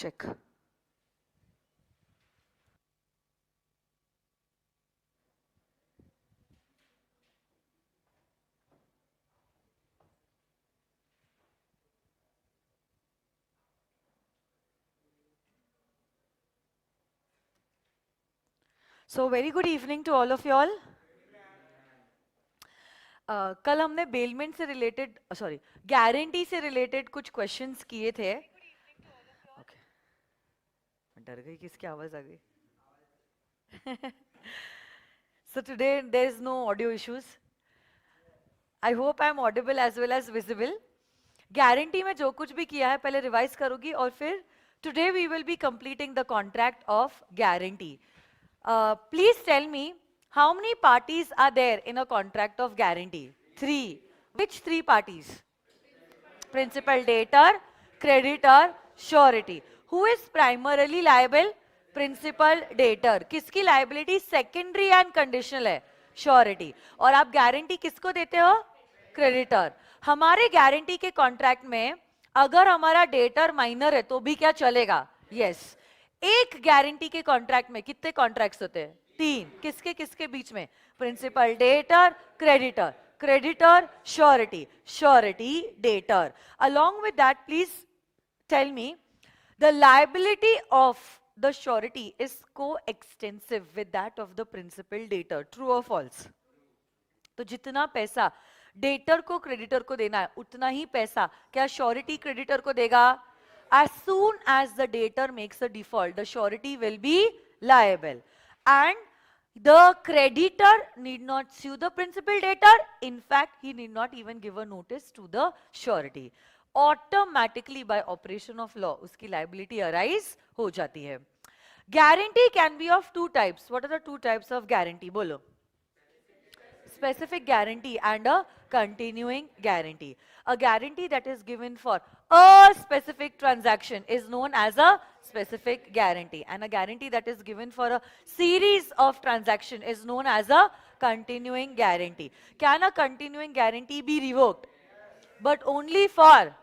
check. So very good evening to all of you all. कल हमने bailment से related sorry guarantee से related कुछ क्वेश्चंस किए थे. ओके, मैं डर गई, किसकी आवाज आ गई. So today there is no audio issues. I hope I am audible as well as visible. Guarantee में जो कुछ भी किया है पहले रिवाइज करूंगी और फिर today we will be completing the contract of guarantee. Please tell me how many parties are there in a contract of guarantee? Three. Which three parties? Principal, debtor, creditor, surety. Who is primarily liable? Principal, debtor. किसकी liability secondary and conditional है? Surety. और आप guarantee किसको देते हो? Creditor. हमारे guarantee के contract में अगर हमारा debtor minor है तो भी क्या चलेगा? Yes. एक गारंटी के कॉन्ट्रैक्ट में कितने कॉन्ट्रैक्ट्स होते हैं? तीन. किसके किसके बीच में? Principal, debtor, creditor. Creditor, surety. Surety, debtor. Along with that, please tell me the liability of the surety is co-extensive with that of the principal debtor. True or false? तो जितना पैसा डेटर को क्रेडिटर को देना है उतना ही पैसा क्या श्योरिटी क्रेडिटर को देगा? As soon as the debtor makes a default, the surety will be liable. And the creditor need not sue the principal debtor. In fact, he need not even give a notice to the surety. Automatically by operation of law, उसकी liability arise हो जाती है. Guarantee can be of two types. What are the two types of guarantee? बोलो. Specific guarantee and a continuing guarantee. A guarantee that is given for a specific transaction is known as a specific guarantee, and a guarantee that is given for a series of transaction is known as a continuing guarantee. Can a continuing guarantee be revoked? But only for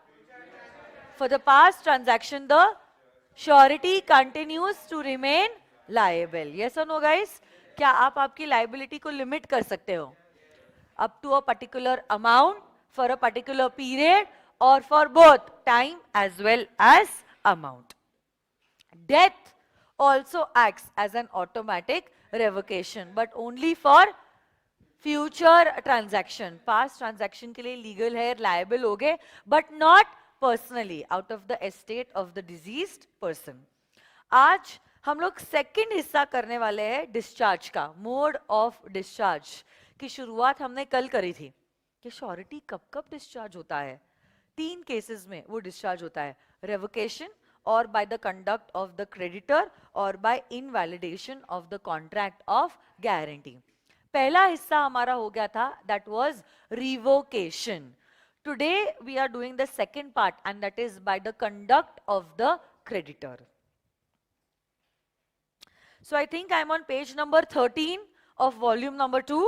the past transaction the surety continues to remain liable. Yes or no guys? क्या आप आपकी liability को limit कर सकते हो? Up to a particular amount for a particular period or for both time as well as amount. Death also acts as an automatic revocation but only for future transaction. Past transaction के लिए legal है, liable हो गए but not personally out of the estate of the deceased person. आज हम लोग second हिस्सा करने वाले हैं डिस्चार्ज का. मोड ऑफ डिस्चार्ज की शुरुआत हमने कल करी थी कि श्योरिटी कब कब डिस्चार्ज होता है. तीन केसेस में वो डिस्चार्ज होता है. रेवोकेशन और by the conduct of the creditor और by invalidation of the contract of guarantee. पहला हिस्सा हमारा हो गया था, that was revocation. Today we are doing the second part and that is by the conduct of the creditor. So I think I'm on page number 13 of volume number 2,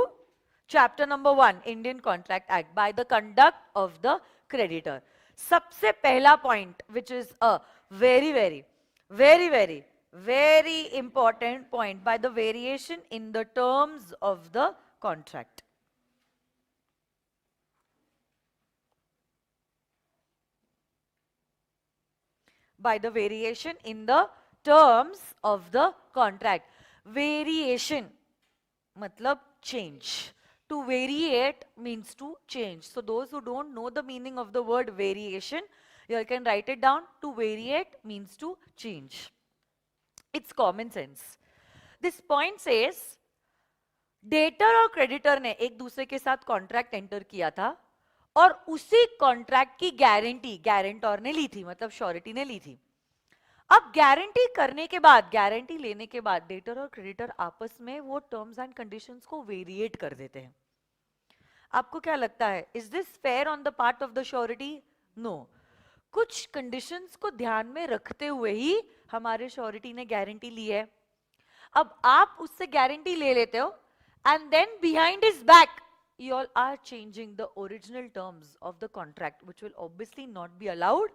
chapter number 1, Indian Contract Act, by the conduct of the creditor. सबसे पहला point, which is a very important point, by the variation in the terms of the contract. By the variation in the terms of the contract. Variation matlab change. To variate means to change. So those who don't know the meaning of the word variation, you can write it down. To variate means to change. It's common sense. This point says debtor और creditor ने एक दूसरे के साथ contract enter किया था और उसी कॉन्ट्रैक्ट की गारंटी गारंटर ने ली थी, मतलब श्योरिटी ने ली थी. अब गारंटी करने के बाद, गारंटी लेने के बाद डेटर और क्रेडिटर आपस में वो टर्म्स एंड कंडीशंस को वेरिएट कर देते हैं. आपको क्या लगता है, is this fair on the part of the surety? No. कुछ कंडीशंस को ध्यान में रखते हुए ही हमारे श्योरिटी ने गारंटी ली है. अब आप उससे गारंटी ले लेते हो and then behind his back you all are changing the original terms of the contract, which will obviously not be allowed.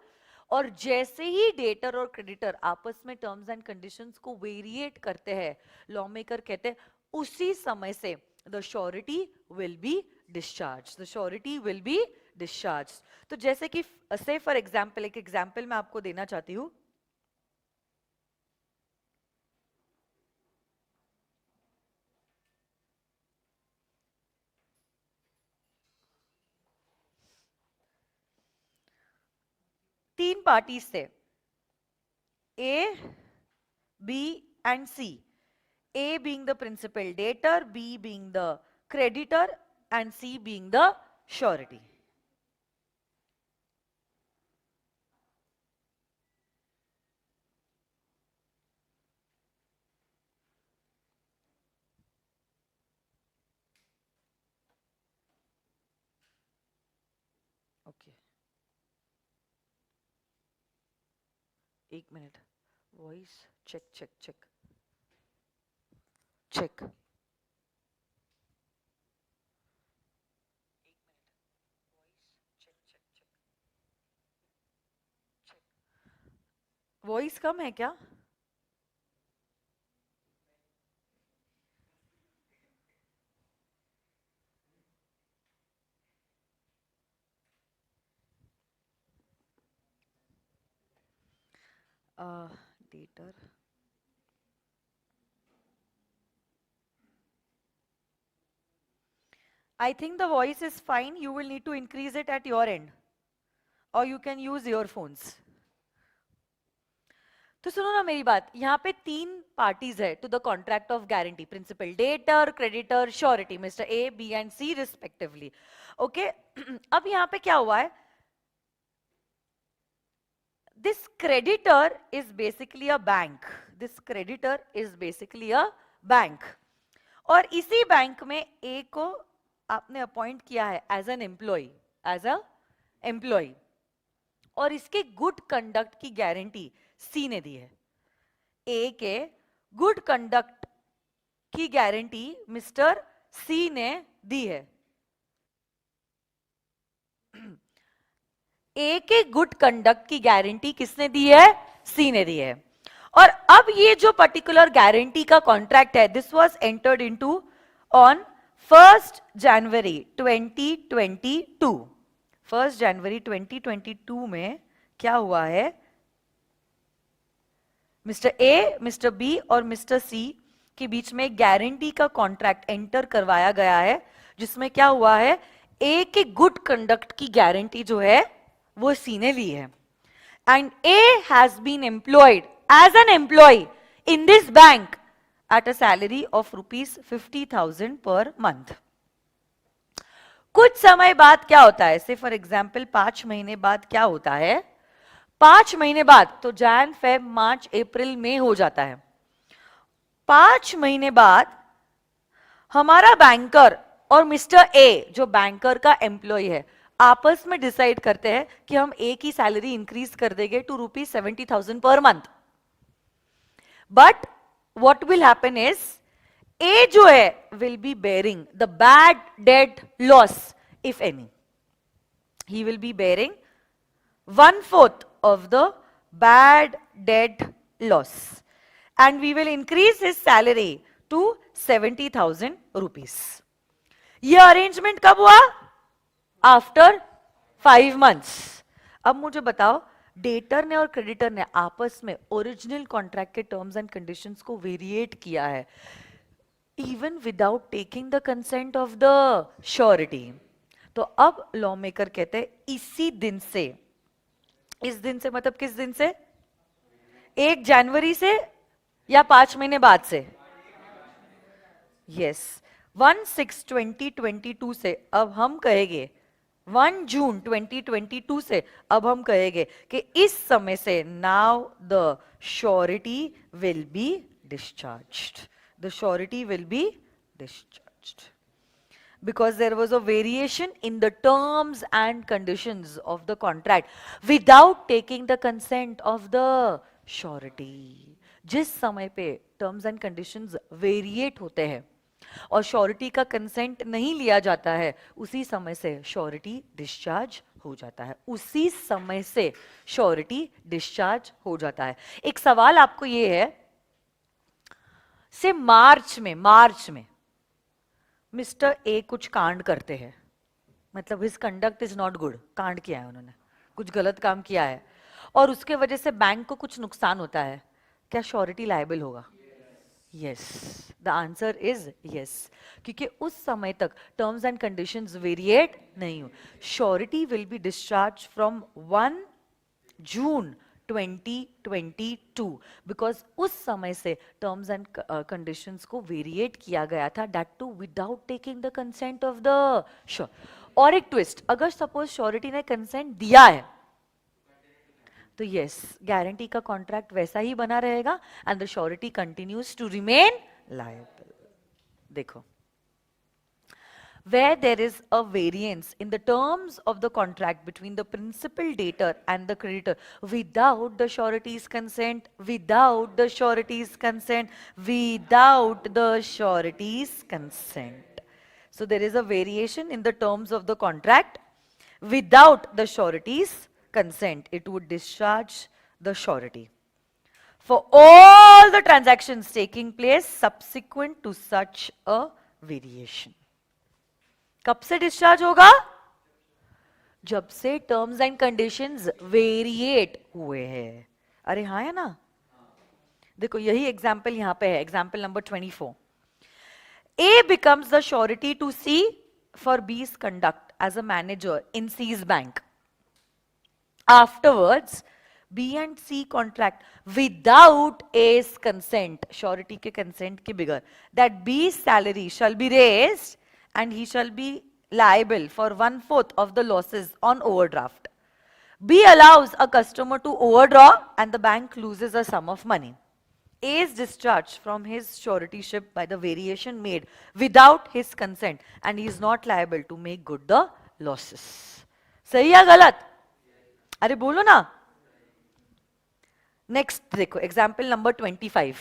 और जैसे ही डेटर और क्रेडिटर आपस में टर्म्स एंड कंडीशंस को वेरिएट करते हैं, लॉ मेकर कहते हैं उसी समय से the surety will be discharge, the surety will be discharge. तो जैसे कि से फॉर एग्जाम्पल, एक एग्जाम्पल मैं आपको देना चाहती हूं। तीन पार्टीज थे, A, B and C. A being the principal debtor, B being the creditor, and C being the surety. Okay. एक मिनट, voice check check check check. Voice कम है क्या? Debtor, I think the voice is fine. You will need to increase it at your end, or you can use earphones. तो सुनो ना मेरी बात, यहाँ पे तीन पार्टीज है to the contract of guarantee, principal debtor, creditor, surety, mister A, B and C respectively. Okay, अब यहाँ पे क्या हुआ है, this creditor is basically a bank, this creditor is basically a bank, और इसी बैंक में ए को आपने अपॉइंट किया है as an employee, as a employee, और इसके गुड कंडक्ट की गारंटी सी ने दी है। ए के गुड कंडक्ट की गारंटी मिस्टर सी ने दी है। ए के गुड कंडक्ट की गारंटी किसने दी है? सी ने दी है। और अब ये जो पर्टिकुलर गारंटी का कॉन्ट्रैक्ट है, this was entered into on 1 जनवरी 2022। 1 जनवरी 2022 में क्या हुआ है, मिस्टर ए, मिस्टर बी और मिस्टर सी के बीच में गारंटी का कॉन्ट्रैक्ट एंटर करवाया गया है, जिसमें क्या हुआ है, ए के गुड कंडक्ट की गारंटी जो है वो सी ने ली है, and A has been employed as an employee in this bank at a salary of ₹50,000 per month. कुछ समय बाद क्या होता है, से फॉर एग्जाम्पल 5 महीने बाद क्या होता है, 5 महीने बाद, तो जैन, फेब, मार्च, अप्रैल, मई हो जाता है। 5 महीने बाद हमारा बैंकर और मिस्टर ए जो बैंकर का एम्प्लॉय है आपस में डिसाइड करते हैं कि हम ए की सैलरी इंक्रीज कर देंगे to ₹70,000 per month. But what will happen is, A जो है will be bearing the bad debt loss if any, he will be bearing 1/4 of the bad debt loss, and we will increase his salary to 70,000 rupees. ये arrangement कब हुआ? After 5 months। अब मुझे बताओ, debtor ने और क्रेडिटर ने आपस में ओरिजिनल कॉन्ट्रैक्ट के टर्म्स एंड कंडीशंस को वेरिएट किया है, even without taking the consent of the surety. तो अब लॉ मेकर कहते हैं इसी दिन से, इस दिन से मतलब किस दिन से, 1 जनवरी से या 5 महीने बाद से? यस, 1/6/2022 से अब हम कहेंगे, 1 जून 2022 से अब हम कहेंगे कि इस समय से now the surety will B discharged, the surety will B discharged, because there was a variation in the terms and conditions of the contract without taking the consent of the surety। जिस समय पे terms and conditions variate होते हैं और surety का consent नहीं लिया जाता है, उसी समय से श्योरिटी डिस्चार्ज हो जाता है, उसी समय से श्योरिटी डिस्चार्ज हो जाता है। एक सवाल आपको ये है, से मार्च में मिस्टर ए कुछ कांड करते हैं, मतलब his conduct is not good, कांड किया है उन्होंने, कुछ गलत काम किया है, और उसके वजह से बैंक को कुछ नुकसान होता है, क्या श्योरिटी लायबल होगा? Yes, the answer is yes, क्योंकि उस समय तक टर्म्स एंड कंडीशंस वेरिएट नहीं हो। Surety will be discharge from 1 June 2022 because उस समय से टर्म्स एंड कंडीशंस को वेरिएट किया गया था, that too without taking the consent of the sure. और एक ट्विस्ट, अगर सपोज श्योरिटी ने कंसेंट दिया है तो यस, गारंटी का कॉन्ट्रैक्ट वैसा ही बना रहेगा and the surety continues to remain liable. देखो, where there is a variance in the terms of the contract between the principal debtor and the creditor without the surety's consent, without the surety's consent, without the surety's consent. So there is a variation in the terms of the contract without the surety's consent. It would discharge the surety for all the transactions taking place subsequent to such a variation. कब से discharge होगा? जब से terms and conditions variate हुए हैं। अरे हाँ है ना? देखो यही एग्जाम्पल यहां पे है, example number 24। A becomes the surety to C for B's conduct as a manager in C's bank. Afterwards, B and C contract without A's consent, surety के consent के बिगर, that B's salary shall be raised and he shall be liable for 1/4 of the losses on overdraft. B allows a customer to overdraw and the bank loses a sum of money. A is discharged from his suretyship by the variation made without his consent and he is not liable to make good the losses. सही या गलत? अरे बोलो ना। Next देखो, example number 25।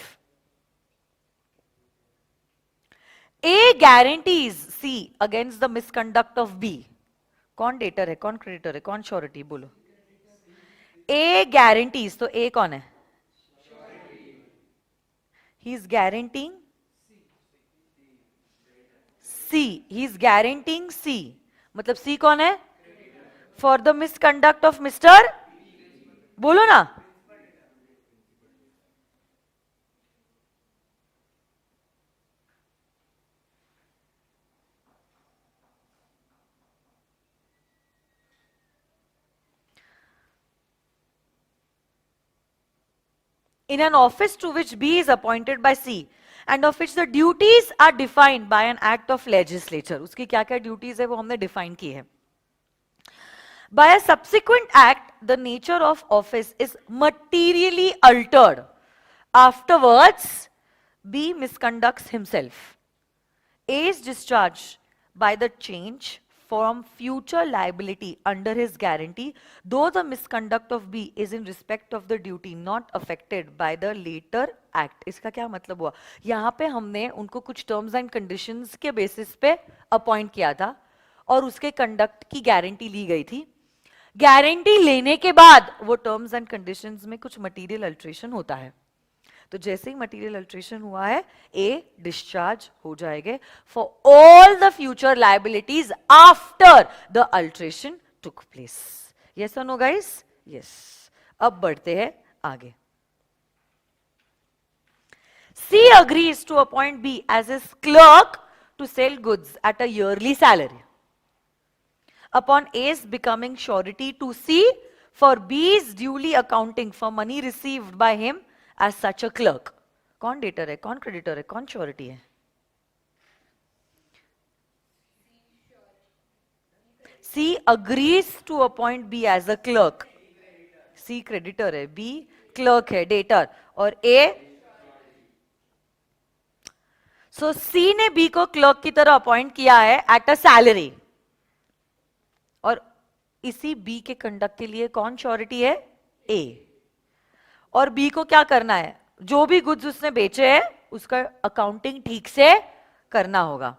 A guarantees C against the misconduct of B. कौन debtor है, कौन क्रेडिटर है, कौन श्योरिटी? बोलो। A guarantees, तो A कौन है? He is guaranteeing C. He is guaranteeing C. मतलब C कौन है? For the misconduct of Mr. बोलो ना। In an office to which B is appointed by C and of which the duties are defined by an act of legislature. उसकी क्या क्या duties है वो हमने define की है. By a subsequent act, the nature of office is materially altered. Afterwards, B misconducts himself. A is discharged by the change from future liability under his guarantee, though the misconduct of B is in respect of the duty not affected by the later act. इसका क्या मतलब हुआ? यहाँ पे हमने उनको कुछ terms and conditions के बेसिस पे अपॉइंट किया था और उसके कंडक्ट की गारंटी ली गई थी। गारंटी लेने के बाद वो टर्म्स एंड कंडीशंस में कुछ मटेरियल अल्ट्रेशन होता है, तो जैसे ही मटेरियल अल्ट्रेशन हुआ है ए डिस्चार्ज हो जाएंगे for all the future liabilities after the alteration took place. Yes और नो गाइस? यस। अब बढ़ते हैं आगे। C agrees to appoint B as his clerk to sell goods at a yearly salary upon A's becoming surety to C for B's duly accounting for money received by him as such a clerk. कौन debtor है, कौन creditor है, कौन surety है? C agrees to appoint B as a clerk. C creditor है, B clerk है, debtor, और A so C ने B को क्लर्क की तरह अपॉइंट किया है एट अ सैलरी, और इसी बी के कंडक्ट के लिए कौन श्योरिटी है? ए। और बी को क्या करना है? जो भी गुड्स उसने बेचे हैं उसका अकाउंटिंग ठीक से करना होगा।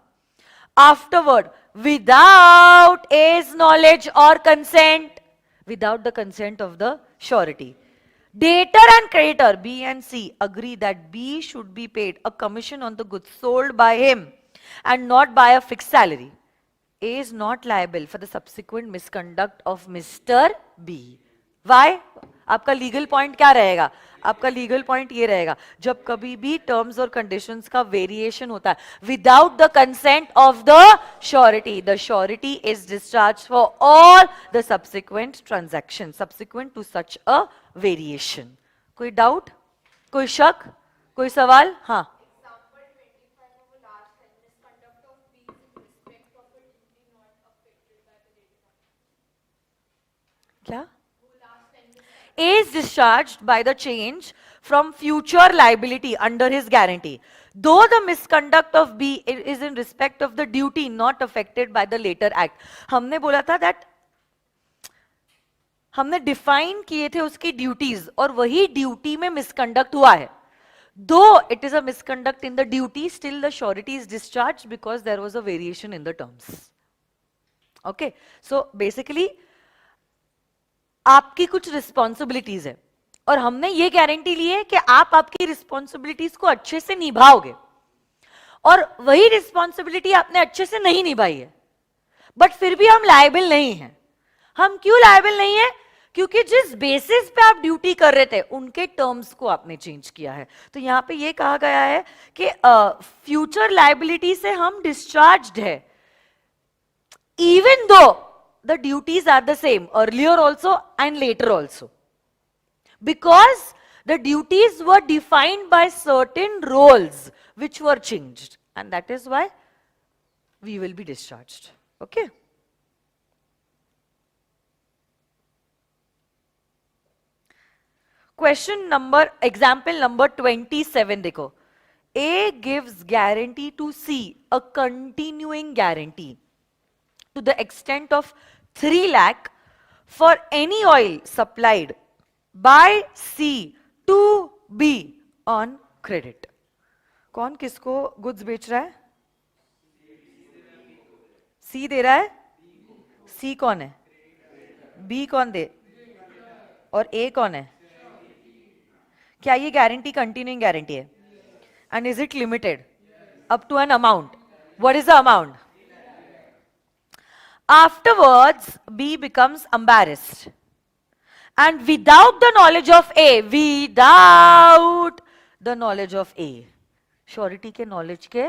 afterward without A's knowledge or consent, without the consent of the surety. Debtor and creditor B and C agree that B should be paid a commission on the goods sold by him and not by a fixed salary. A is not liable for the subsequent misconduct of Mr. B. Why? आपका legal point क्या रहेगा? आपका legal point ये रहेगा, जब कभी भी terms और कंडीशंस का वेरिएशन होता है without the consent of the surety is discharge for all the subsequent transaction subsequent to such a variation. कोई डाउट, कोई शक, कोई सवाल? हाँ, क्या? A is discharged by the change from future liability under his guarantee, though the misconduct of B is in respect of the duty not affected by the later act. हमने बोला था that हमने डिफाइन किए थे उसकी duties और वही duty में मिसकंडक्ट हुआ है. Though it is a misconduct in the duty, still the surety is discharged because there was a variation in the terms. Okay, so basically आपकी कुछ रिस्पॉन्सिबिलिटीज है और हमने ये गारंटी ली है कि आप आपकी रिस्पॉन्सिबिलिटीज को अच्छे से निभाओगे, और वही रिस्पॉन्सिबिलिटी आपने अच्छे से नहीं निभाई है, बट फिर भी हम लायबल नहीं हैं. हम क्यों लायबल नहीं है? क्योंकि जिस बेसिस पे आप ड्यूटी कर रहे थे उनके टर्म्स को आपने चेंज किया है. तो यहां पे ये कहा गया है कि फ्यूचर लायबिलिटी से हम डिस्चार्ज्ड है, even though the duties are the same earlier also and later also, because the duties were defined by certain roles which were changed, and that is why we will be discharged. Okay, question number, example number 27 देखो. A gives guarantee to C, a continuing guarantee to the extent of 3 lakh for any oil supplied by C to B on credit. कौन किसको goods बेच रहा है? C दे रहा है. C कौन है? B कौन दे? और A कौन है? क्या ये गारंटी कंटिन्यूइंग गारंटी है? And is it limited up to an amount? What is the amount? Afterwards, B becomes embarrassed, and without the knowledge of A, surety के knowledge के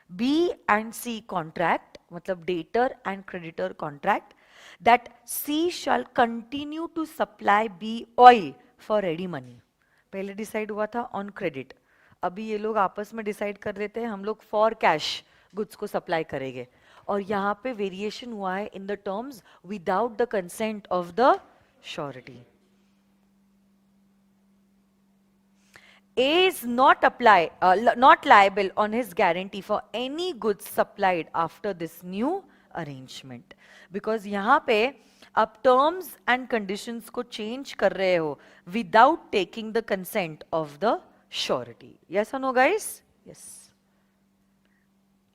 B and C contract, मतलब debtor and creditor contract, that C shall continue to supply B oil for ready money. पहले decide हुआ था on credit, अभी ये लोग आपस में डिसाइड कर लेते हैं हम लोग for cash गुड्स को सप्लाई करेंगे, और यहां पे वेरिएशन हुआ है इन the terms without the consent of the surety. A is not liable on his guarantee for any goods supplied after this new arrangement, because यहां पे आप टर्म्स एंड कंडीशंस को चेंज कर रहे हो without taking the consent of the surety. Yes और no guys? Yes.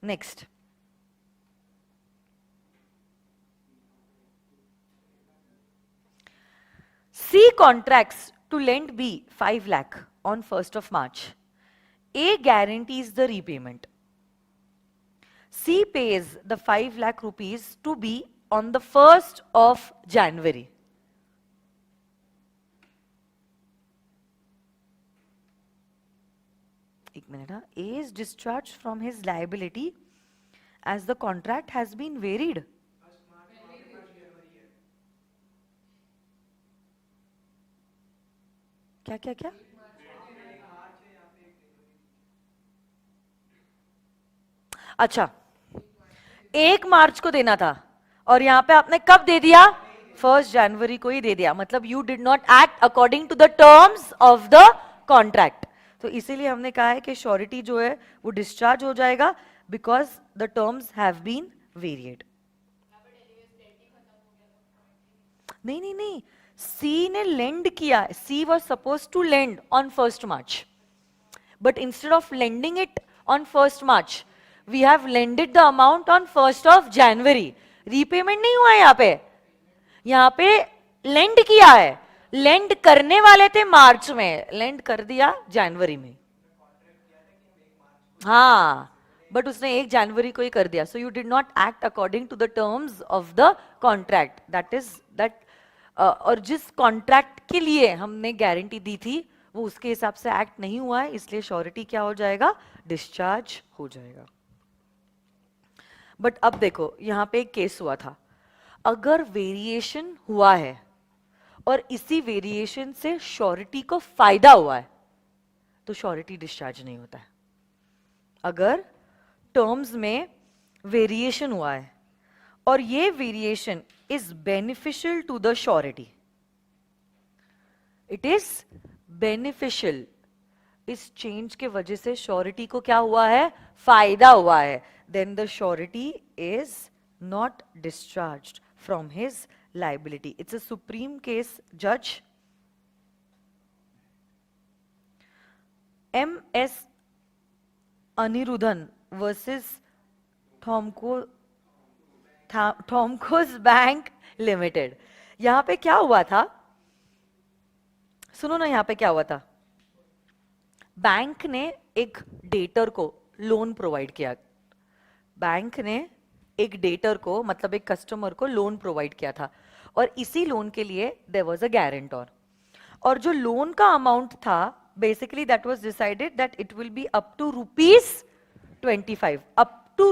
Next, C contracts to lend B 5 lakh on 1st of March. A guarantees the repayment. C pays the 5 lakh rupees to B on the 1st of January. एक minute. A is discharged from his liability as the contract has been varied. क्या क्या क्या? अच्छा, 1 मार्च को देना था और यहां पे आपने कब दे दिया? 1 जनवरी को ही दे दिया. मतलब you did not act according to the terms of the contract. तो इसीलिए हमने कहा है कि श्योरिटी जो है वो डिस्चार्ज हो जाएगा because the terms have been varied. नहीं नहीं नहीं, C ने लेंड किया. C was supposed to lend on 1st March, but instead of lending it on 1st March, we have lended the amount on 1 repayment नहीं हुआ यहाँ पे land किया है, लेंड करने वाले थे मार्च में, लेंड कर दिया जनवरी में। हाँ, बट उसने 1 जनवरी को ही कर दिया, so you did not act according to the terms of the contract, that is that. और जिस कॉन्ट्रैक्ट के लिए हमने गारंटी दी थी वो उसके हिसाब से एक्ट नहीं हुआ है, इसलिए श्योरिटी क्या हो जाएगा, डिस्चार्ज हो जाएगा। बट अब देखो यहां पे एक केस हुआ था, अगर वेरिएशन हुआ है और इसी वेरिएशन से श्योरिटी को फायदा हुआ है तो श्योरिटी डिस्चार्ज नहीं होता है। अगर टर्म्स में वेरिएशन हुआ है और ये variation is beneficial to the surety, it is beneficial, इस चेंज के वजह से श्योरिटी को क्या हुआ है, फायदा हुआ है, then the surety is not discharged from his liability. It's a supreme case, जज MS Anirudhan versus Thomcos bank limited. यहां पे क्या हुआ था, सुनो ना, यहां पे क्या हुआ था, बैंक ने एक डेटर को लोन प्रोवाइड किया, बैंक ने एक डेटर को मतलब एक कस्टमर को लोन प्रोवाइड किया था, और इसी लोन के लिए देयर वाज अ गारंटर, और जो लोन का अमाउंट था basically that was decided that it will be up to ₹25, up to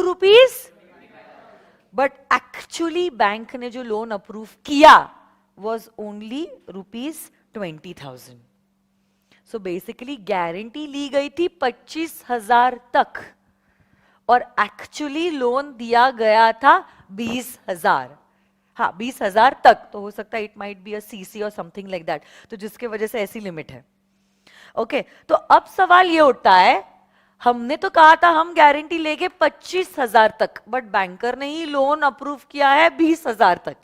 rupees, but actually bank ने जो लोन अप्रूव किया was only ₹20,000। So basically guarantee ली गई थी 25,000 तक और एक्चुअली लोन दिया गया था 20,000। हाँ, 20,000 तक, तो हो सकता है it might be a CC और समथिंग लाइक दैट, तो जिसके वजह से ऐसी लिमिट है। ओके, तो अब सवाल ये उठता है, हमने तो कहा था हम गारंटी लेके 25,000 तक, बट बैंकर ने ही लोन अप्रूव किया है 20,000 तक,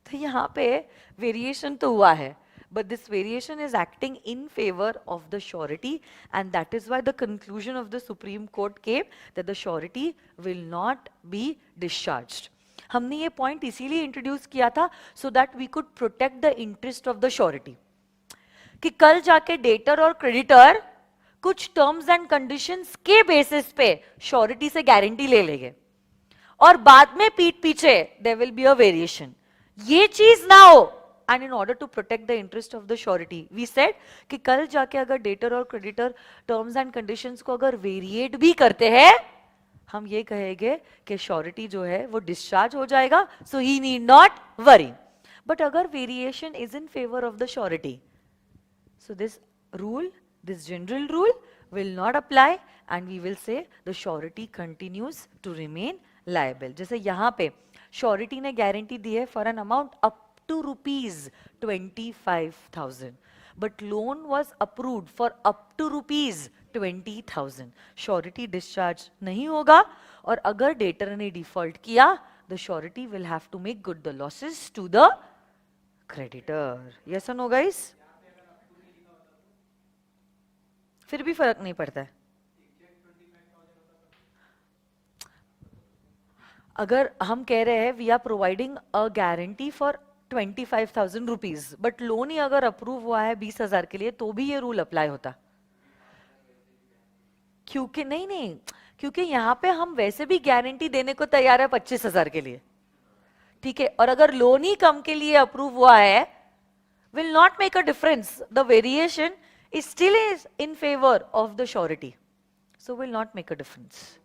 तो यहाँ पे वेरिएशन तो हुआ है, but this variation is acting in favor of the surety, and that is why the conclusion of the Supreme Court came that the surety will not be discharged। हमने ये पॉइंट इसीलिए इंट्रोड्यूस किया था so that we could protect the interest of the surety, कि कल जाके debtor और creditor कुछ टर्म्स एंड कंडीशंस के बेसिस पे श्योरिटी से गारंटी ले लेंगे और बाद में पीठ पीछे there will be a variation, ये चीज ना हो। And in order to protect the interest of the surety we said कि कल जाके अगर डेटर और क्रेडिटर टर्म्स एंड कंडीशंस को अगर वेरिएट भी करते हैं, हम ये कहेंगे कि श्योरिटी जो है वो डिस्चार्ज हो जाएगा, सो ही नीड नॉट वरी। बट अगर variation is in favour of the surety, so this rule, this general rule will not apply and we will say the surety continues to remain liable। जैसे यहाँ पे surety ने guarantee दी है for an amount up to ₹25,000, but loan was approved for up to ₹20,000, surety discharge नहीं होगा, और अगर debtor ने default किया, the surety will have to make good the losses to the creditor। yes or no guys? फिर भी फर्क नहीं पड़ता है। अगर हम कह रहे हैं we are providing a guarantee for ₹25,000, but loan ही अगर अप्रूव हुआ है 20,000 के लिए, तो भी ये रूल अप्लाई होता, क्योंकि नहीं, क्योंकि यहाँ पे हम वैसे भी गारंटी देने को तैयार है 25,000 के लिए, ठीक है, और अगर लोन ही कम के लिए अप्रूव हुआ है, will not make a difference, the variation is still is in favor of the surety, so will not make a difference।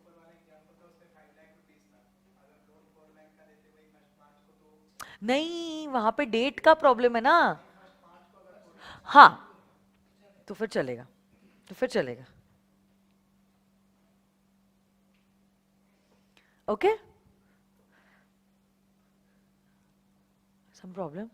नहीं, वहां पे डेट का प्रॉब्लम है ना। हाँ, तो फिर चलेगा, तो फिर चलेगा। Okay, some problem.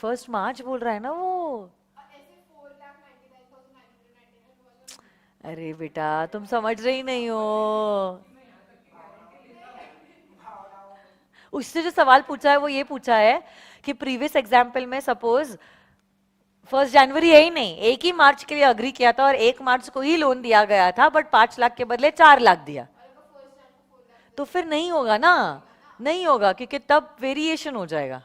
First March बोल रहा है ना वो। अरे बेटा तुम समझ रही नहीं हो, उससे जो सवाल पूछा है वो ये पूछा है कि प्रीवियस एग्जाम्पल में सपोज 1 जनवरी है ही नहीं, 1 ही मार्च के लिए अग्री किया था और 1 मार्च को ही लोन दिया गया था, बट 5 लाख के बदले 4 लाख दिया, तो फिर नहीं होगा ना, नहीं होगा, क्योंकि तब वेरिएशन हो जाएगा.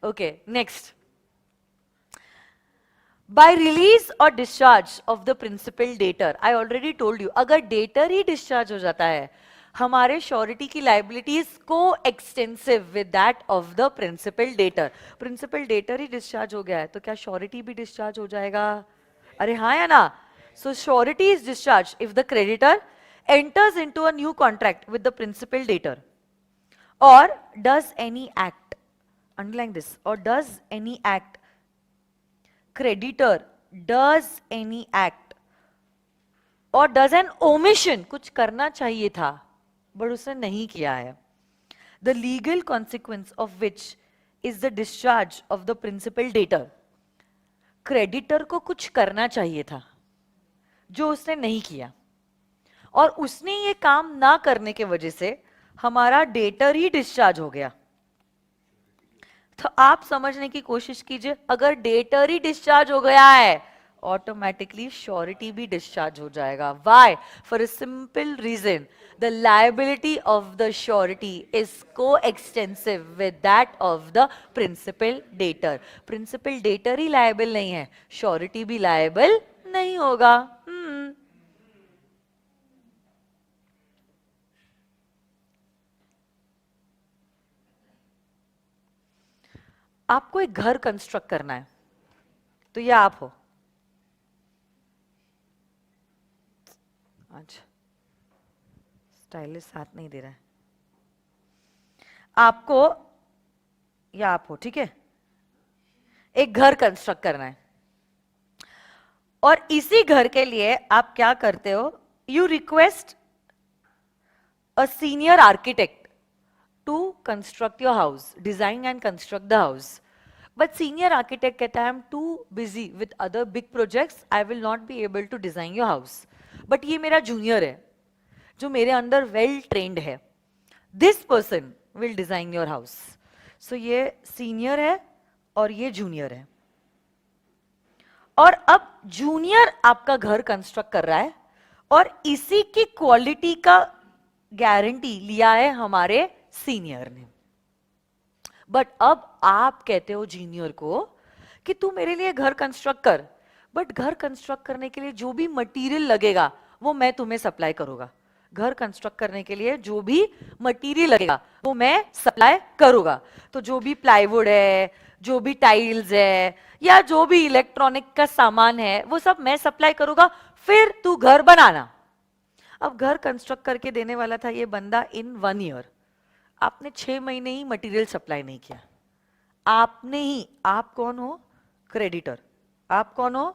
Okay next. बाय रिलीज और discharge of the principal debtor, I already told you, अगर डेटर ही डिस्चार्ज हो जाता है, हमारे श्योरिटी की लाइबिलिटीज को extensive with that of the principal debtor. Principal debtor ही डिस्चार्ज हो गया है तो क्या श्योरिटी भी डिस्चार्ज हो जाएगा? अरे हाँ या ना? So surety is discharge if the creditor enters into a new contract with the principal debtor or does any act, underline this, or does any act, creditor does any act or does an omission, कुछ करना चाहिए था but उसने नहीं किया है, the legal consequence of which is the discharge of the principal debtor. creditor को कुछ करना चाहिए था जो उसने नहीं किया और उसने ये काम ना करने के वजह से हमारा डेटर ही डिस्चार्ज हो गया. तो आप समझने की कोशिश कीजिए, अगर डेटर ही डिस्चार्ज हो गया है ऑटोमेटिकली श्योरिटी भी डिस्चार्ज हो जाएगा. Why? For a simple reason, the liability of the surety is को extensive with that of the principal debtor. Principal debtor ही लायबल नहीं है, श्योरिटी भी लायबल नहीं होगा. आपको एक घर कंस्ट्रक्ट करना है, तो ये आप हो. अच्छा, स्टाइलिश साथ नहीं दे रहा है. आपको, या आप हो, ठीक है, एक घर कंस्ट्रक्ट करना है और इसी घर के लिए आप क्या करते हो? You request a senior architect to construct your house, design and construct the house. But senior architect कहता है, I'm too busy with other big projects, I will not be able to design your house. But ये मेरा junior है, जो मेरे अंदर well trained है. This person will design your house. So ये senior है और ये junior है. और अब junior आपका घर construct कर रहा है और इसी की quality का गारंटी लिया है हमारे सीनियर ने. बट अब आप कहते हो जूनियर को कि तू मेरे लिए घर कंस्ट्रक्ट कर, बट घर कंस्ट्रक्ट करने के लिए जो भी मटेरियल लगेगा वो मैं तुम्हें सप्लाई करूंगा. घर कंस्ट्रक्ट करने के लिए जो भी मटेरियल लगेगा वो मैं सप्लाई करूंगा. तो जो भी प्लाईवुड है, जो भी टाइल्स है, या जो भी इलेक्ट्रॉनिक का सामान है, वो सब मैं सप्लाई करूंगा, फिर तू घर बनाना. अब घर कंस्ट्रक्ट करके देने वाला था ये बंदा इन 1 ईयर. आपने 6 महीने ही मटेरियल सप्लाई नहीं किया. आपने ही, आप कौन हो? क्रेडिटर. आप कौन हो?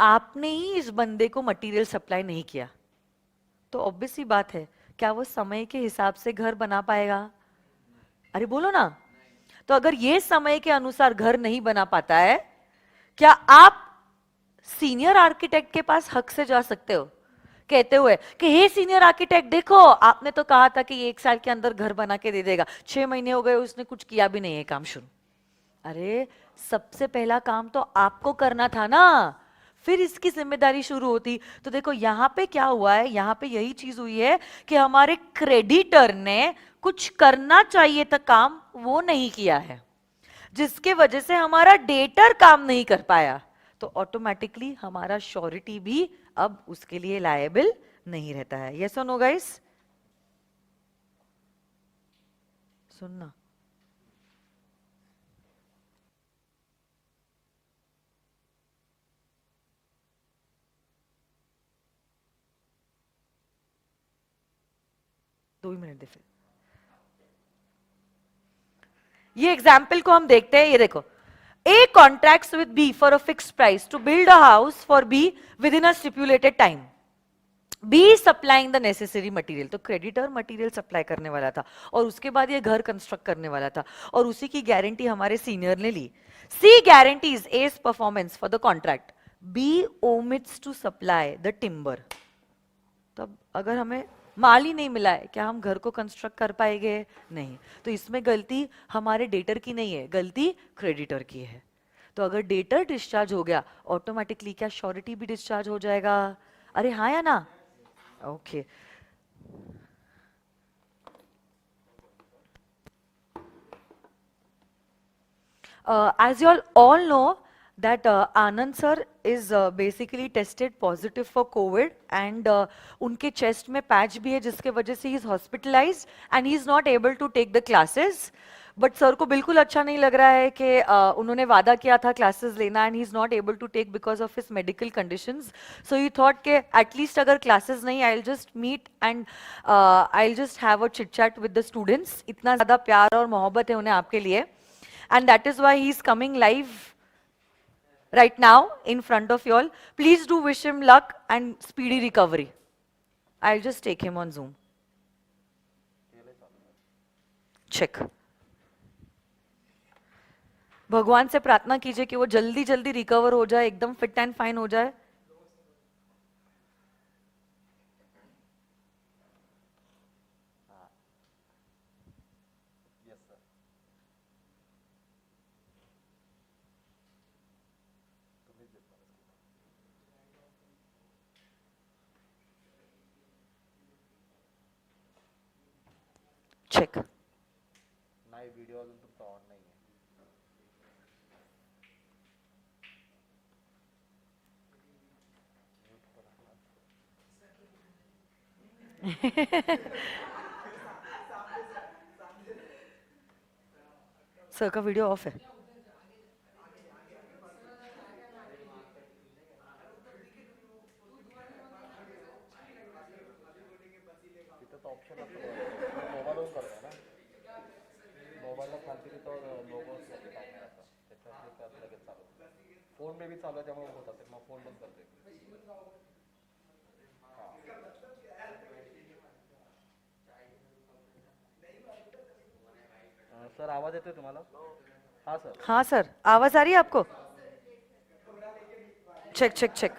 आपने ही इस बंदे को मटेरियल सप्लाई नहीं किया. तो ऑब्वियस ही बात है, क्या वो समय के हिसाब से घर बना पाएगा? अरे बोलो ना. तो अगर ये समय के अनुसार घर नहीं बना पाता है, क्या आप सीनियर आर्किटेक्ट के पास हक से जा सकते हो कहते हुए कि हे सीनियर आर्किटेक्ट, देखो आपने तो कहा था कि 1 साल के अंदर घर बना के दे देगा, 6 महीने हो गए उसने कुछ किया भी नहीं है काम शुरू. अरे सबसे पहला काम तो आपको करना था ना, फिर इसकी जिम्मेदारी शुरू होती. तो देखो यहां पे क्या हुआ है, यहां पे यही चीज हुई है कि हमारे क्रेडिटर ने कुछ करना चाहिए था काम, वो नहीं किया है, जिसके वजह से हमारा डेटर काम नहीं कर पाया. तो ऑटोमेटिकली हमारा श्योरिटी भी अब उसके लिए लायबल नहीं रहता है. यस और नो गाइस? सुनना. दो ही मिनट दे फिर. ये एग्जाम्पल को हम देखते हैं. ये देखो, A contracts with B for a fixed price to build a house for B within a stipulated time. B supplying the necessary material. तो क्रेडिटर मटेरियल सप्लाई करने वाला था और उसके बाद ये घर कंस्ट्रक्ट करने वाला था और उसी की गारंटी हमारे सीनियर ने ली. C guarantees A's performance for the contract. B omits to supply the timber. तब अगर हमें माल ही नहीं मिला है, क्या हम घर को कंस्ट्रक्ट कर पाएंगे? नहीं। तो इसमें गलती हमारे डेटर की नहीं है, गलती क्रेडिटर की है। तो अगर डेटर डिस्चार्ज हो गया, ऑटोमेटिकली क्या श्योरिटी भी डिस्चार्ज हो जाएगा? अरे हाँ या ना? Okay. As you all know that Anand sir is basically tested positive for COVID and उनके chest में patch भी है जिसके वजह से he is hospitalized and he is not able to take the classes. But sir को बिल्कुल अच्छा नहीं लग रहा है कि उन्होंने वादा किया था क्लासेस लेना and he is not able to take because of his medical conditions. So he thought के एटलीस्ट अगर क्लासेस नहीं, I will just meet and I will just have a chit chat with the students. इतना ज़्यादा प्यार और मोहब्बत है उन्हें आपके लिए. And that is why he is coming live right now in front of you all. Please do wish him luck and speedy recovery. I'll just take him on Zoom. Check. भगवान से प्रार्थना कीजिए कि वो जल्दी जल्दी रिकवर हो जाए, एकदम फिट एंड फाइन हो जाए. चेक. नाही व्हिडिओ अजून तुमचा ऑन नाही आहे. सर का वीडियो ऑफ है. तिथं तर ऑप्शन असतं मोबाईलवरून करता ना. मोबाईलला खालती तिथं लोगो टाकणार आता त्याच्यात लगेच चालू. फोन मे बी चालू आहे त्यामुळे होत असेल. मग फोन बंद करते. सर आवाज येतोय तुम्हाला? हाँ सर. हाँ सर, आवाज आ रही है आपको? Check check check.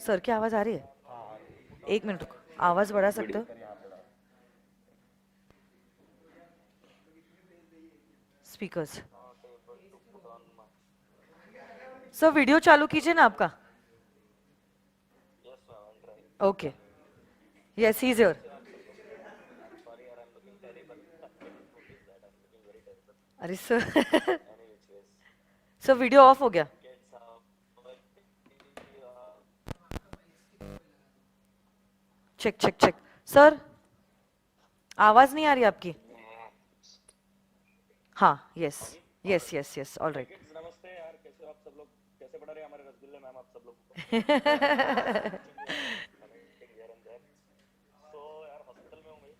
सर की आवाज आ रही है? एक मिनट रुको, आवाज बढ़ा सकते हो? स्पीकर्स. सर वीडियो चालू कीजिए ना आपका. Okay. Yes, he is your. अरे सर. सर वीडियो ऑफ हो गया. Check check check. सर आवाज नहीं आ रही आपकी. हाँ, yes yes yes yes, all right. नमस्ते यार, कैसे हो आप सब लोग? कैसे बढ़ा रहे हमारे रसगुल्ले मैम आप सब लोग? तो यार हॉस्पिटल में हूँ भाई,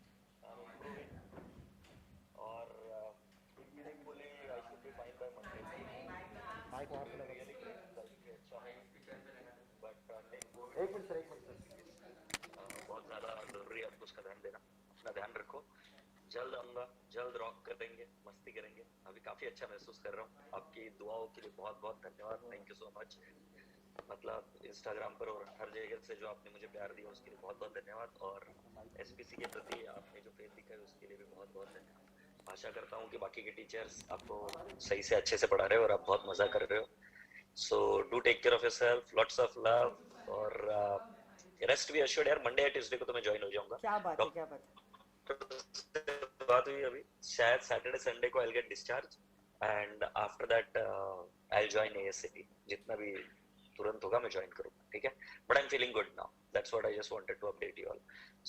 और hopefully I should be fine by Monday. Mike वहाँ पे लगा. एक मिनट सर, एक मिनट सर. बहुत ज़्यादा ज़रूरी है आपको उसका ध्यान देना. अपना ध्यान रखो. जल्द आऊँगा, जल्द रॉक करेंगे, मस्ती करेंगे. अभी काफ़ी अच्छा महसूस कर रहा हूँ. आपकी दुआओं के लिए बहुत बहुत धन्यवाद. Thank you so much. मतलब इंस्टाग्राम पर और हर जगह से जो आपने मुझे प्यार दिया उसके लिए बहुत बहुत धन्यवाद. और एसपीसी के प्रति आपने जो प्रेम दिखाया उसके लिए भी बहुत बहुत धन्यवाद. आशा करता हूँ कि बाकी के टीचर्स आपको सही से अच्छे से पढ़ा रहे हो और आप बहुत मज़ा कर रहे हो. So do take care of yourself. Lots of love. और रेस्ट भी एश्योर्ड यार. मंडे या ट्यूसडे को तो मैं ज्वाइन हो जाऊंगा. क्या बात है, क्या बात है. बात हुई अभी, शायद सैटरडे संडे को I get discharge and after that I join ASAP. जितना भी तुरंत होगा मैं ज्वाइन करूंगा. ठीक है. But I am feeling good now. That's what I just wanted to update you all.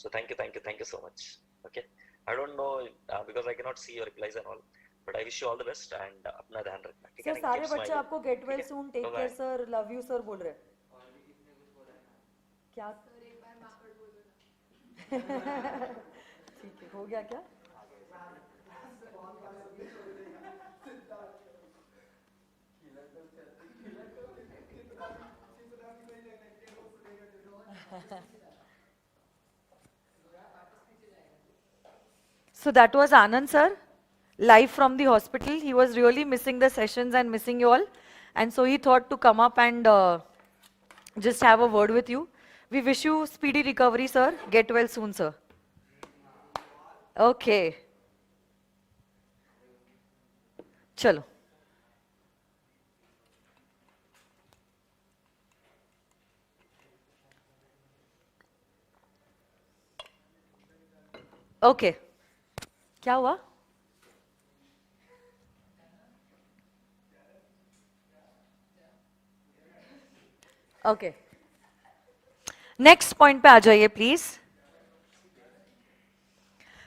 So thank you so much. Okay. I don't know because I can not see your replies and all, but I wish you all the best एंड अपना ध्यान रखना. ठीक है. Sir सारे बच्चे आपको get well soon, take care sir, love you sir बोल रहे हैं. क्या सर एक बार माकड़ बोल दो. ठीक है, हो गया क्या? So that was Anand sir, live from the hospital. He was really missing the sessions and missing you all. And so he thought to come up and just have a word with you. We wish you speedy recovery, sir. Get well soon, sir. Okay. चलो. Okay. क्या हुआ? Okay. Next point पे आ जाइए please.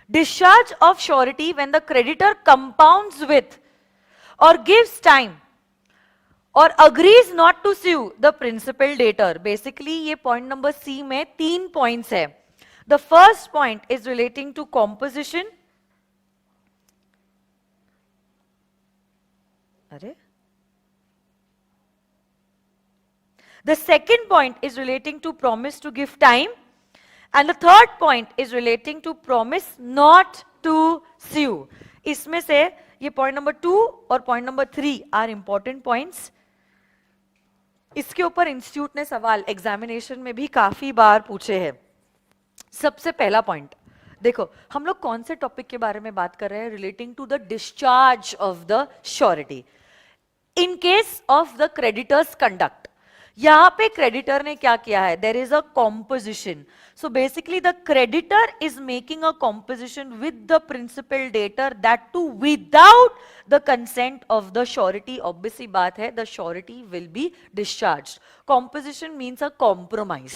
Discharge of surety when the creditor compounds with or gives time or agrees not to sue the principal debtor. Basically ये point number C में 3 points है. The first point is relating to composition. अरे? The second point is relating to promise to give time. And the third point is relating to promise not to sue. इसमें से ये point number 2 और point number 3 are important points. इसके ऊपर institute ने सवाल examination में भी काफी बार पूछे हैं. सबसे पहला पॉइंट देखो, हम लोग कौन से टॉपिक के बारे में बात कर रहे हैं? Relating to the discharge of the surety in case of the creditors conduct. यहां पे क्रेडिटर ने क्या किया है? There is a composition. So basically the creditor is making a composition with the principal debtor, that too without the consent of the surety. Obviously बात है, the surety will be discharge. Composition means a compromise.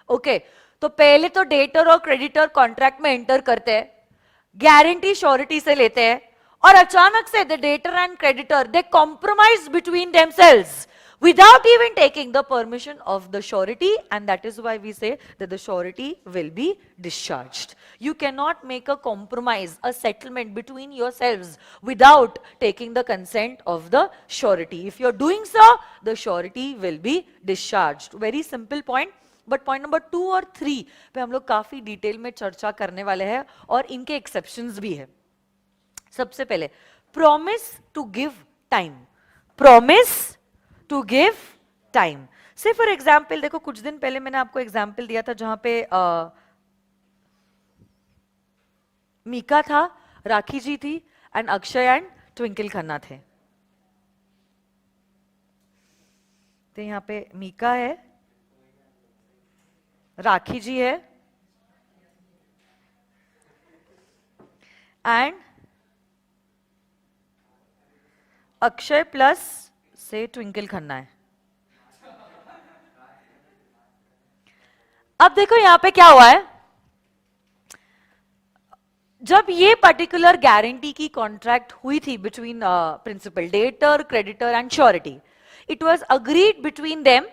Okay, तो पहले तो debtor और creditor contract में enter करते हैं, guarantee surety से लेते हैं, और अचानक से the debtor and creditor they compromise between themselves without even taking the permission of the surety, and that is why we say that the surety will be discharged. You cannot make a compromise, a settlement between yourselves without taking the consent of the surety. If you're doing so, the surety will be discharged. Very simple point. But point number 2 और 3 पे हम लोग काफी detail में चर्चा करने वाले हैं और इनके एक्सेप्शंस भी है. सबसे पहले promise to give time. Promise to give time. Say for example देखो, कुछ दिन पहले मैंने आपको एग्जाम्पल दिया था जहां पे मीका था, राखी जी थी, एंड अक्षय एंड ट्विंकल खन्ना थे. तो यहां पे मीका है, राखी जी है, एंड अक्षय प्लस से ट्विंकल खन्ना है. अब देखो यहां पे क्या हुआ है. जब ये पर्टिकुलर गारंटी की कॉन्ट्रैक्ट हुई थी between principal debtor, creditor and surety, it was agreed between them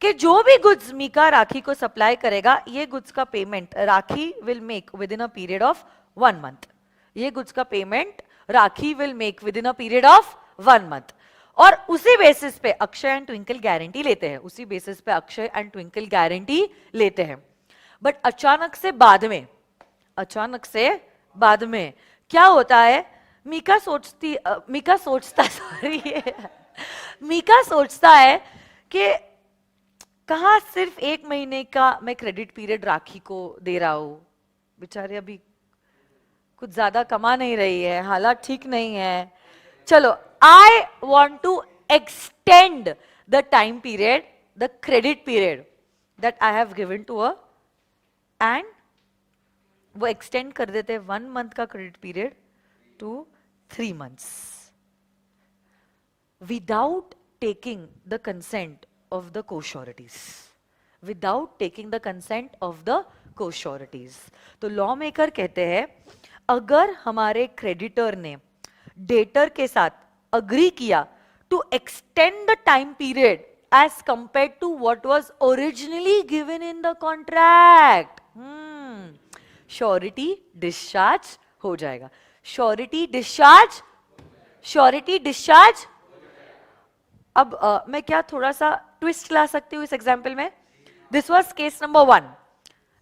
कि जो भी गुड्स मीका राखी को सप्लाई करेगा, ये गुड्स का payment rakhi will make with in a period of 1 month. ये गुड्स का payment rakhi will make with in a period of 1 month. और उसी बेसिस पे अक्षय एंड ट्विंकल गारंटी लेते हैं. उसी बेसिस पे अक्षय एंड ट्विंकल गारंटी लेते हैं. बट अचानक से बाद में क्या होता है? मीका सोचता है कि कहां सिर्फ 1 महीने का मैं क्रेडिट पीरियड राखी को दे रहा हूं, बेचारे अभी कुछ ज्यादा कमा नहीं रही है, हालात ठीक नहीं है. चलो, I want to extend the time period, the credit period that I have given to her, and वो extend कर देते हैं 1 month का credit period to 3 months without taking the consent of the co-sureties. Without taking the consent of the co-sureties. तो law maker कहते हैं अगर हमारे क्रेडिटर ने डेटर के साथ अग्री किया to extend the time period as compare to what was originally given in the contract, surety discharge हो जाएगा. Surety discharge. अब मैं क्या थोड़ा सा ट्विस्ट ला सकती हूँ इस एग्जाम्पल में. दिस वाज केस नंबर 1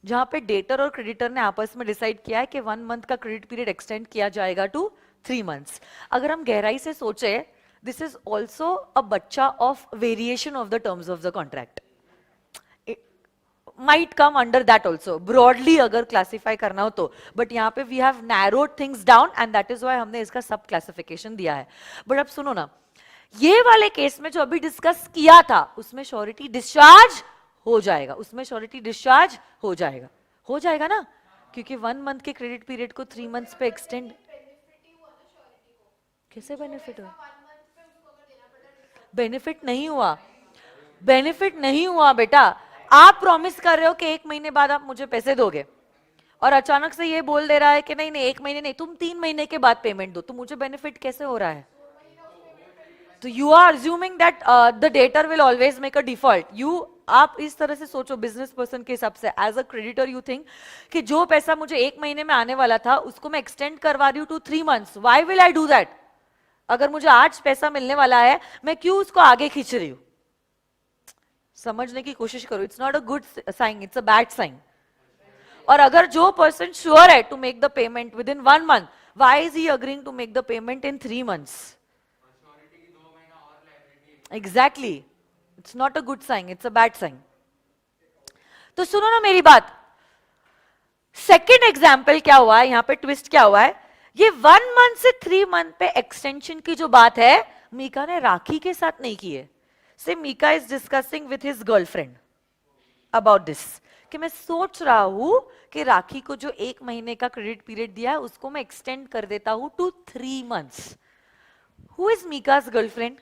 जहां पे डेटर और क्रेडिटर ने आपस में डिसाइड किया है कि 1 मंथ का क्रेडिट पीरियड एक्सटेंड किया जाएगा टू 3 months. अगर हम गहराई से सोचे, दिस इज ऑल्सो अ बच्चा of variation of the terms of the contract. might come under that also, broadly अगर classify करना हो तो, but यहाँ पे we have narrowed things down and that is why हमने इसका सब classification दिया है. But अब सुनो ना, ये वाले केस में जो अभी डिस्कस किया था उसमें श्योरिटी डिस्चार्ज हो जाएगा, उसमें श्योरिटी डिस्चार्ज हो जाएगा ना, क्योंकि 1 मंथ के क्रेडिट पीरियड को 3 मंथ्स पे एक्सटेंड. कैसे बेनिफिट हुआ? बेनिफिट नहीं हुआ, बेनिफिट नहीं हुआ बेटा. आप प्रॉमिस कर रहे हो कि 1 महीने बाद आप मुझे पैसे दोगे और अचानक से ये बोल दे रहा है कि नहीं नहीं 1 महीने नहीं, तुम 3 महीने के बाद पेमेंट दो, तो मुझे बेनिफिट कैसे हो रहा है? तो you are assuming that the debtor will always make a default. आप इस तरह से सोचो बिजनेस पर्सन के हिसाब से, as a creditor you think कि जो पैसा मुझे 1 महीने में आने वाला था उसको मैं एक्सटेंड करवा रही हूँ to 3 months. Why will I do that? अगर मुझे आज पैसा मिलने वाला है मैं क्यों उसको आगे खींच रही हूं? समझने की कोशिश करो. It's not a good sign, it's a bad sign. और अगर जो पर्सन श्योर है to make the payment within 1 month, why is he agreeing to make the payment in 3 months? Exactly, it's not a good sign, it's a bad sign. तो सुनो ना मेरी बात. Second example क्या हुआ है, यहां पे ट्विस्ट क्या हुआ है? ये 1 मंथ से 3 मंथ पे एक्सटेंशन की जो बात है मीका ने राखी के साथ नहीं की है. Say Mika is discussing with his girlfriend about this कि मैं सोच रहा हूं कि राखी को जो 1 महीने का क्रेडिट पीरियड दिया है उसको मैं एक्सटेंड कर देता हूं टू 3 मंथ्स. हु इज मीका's girlfriend?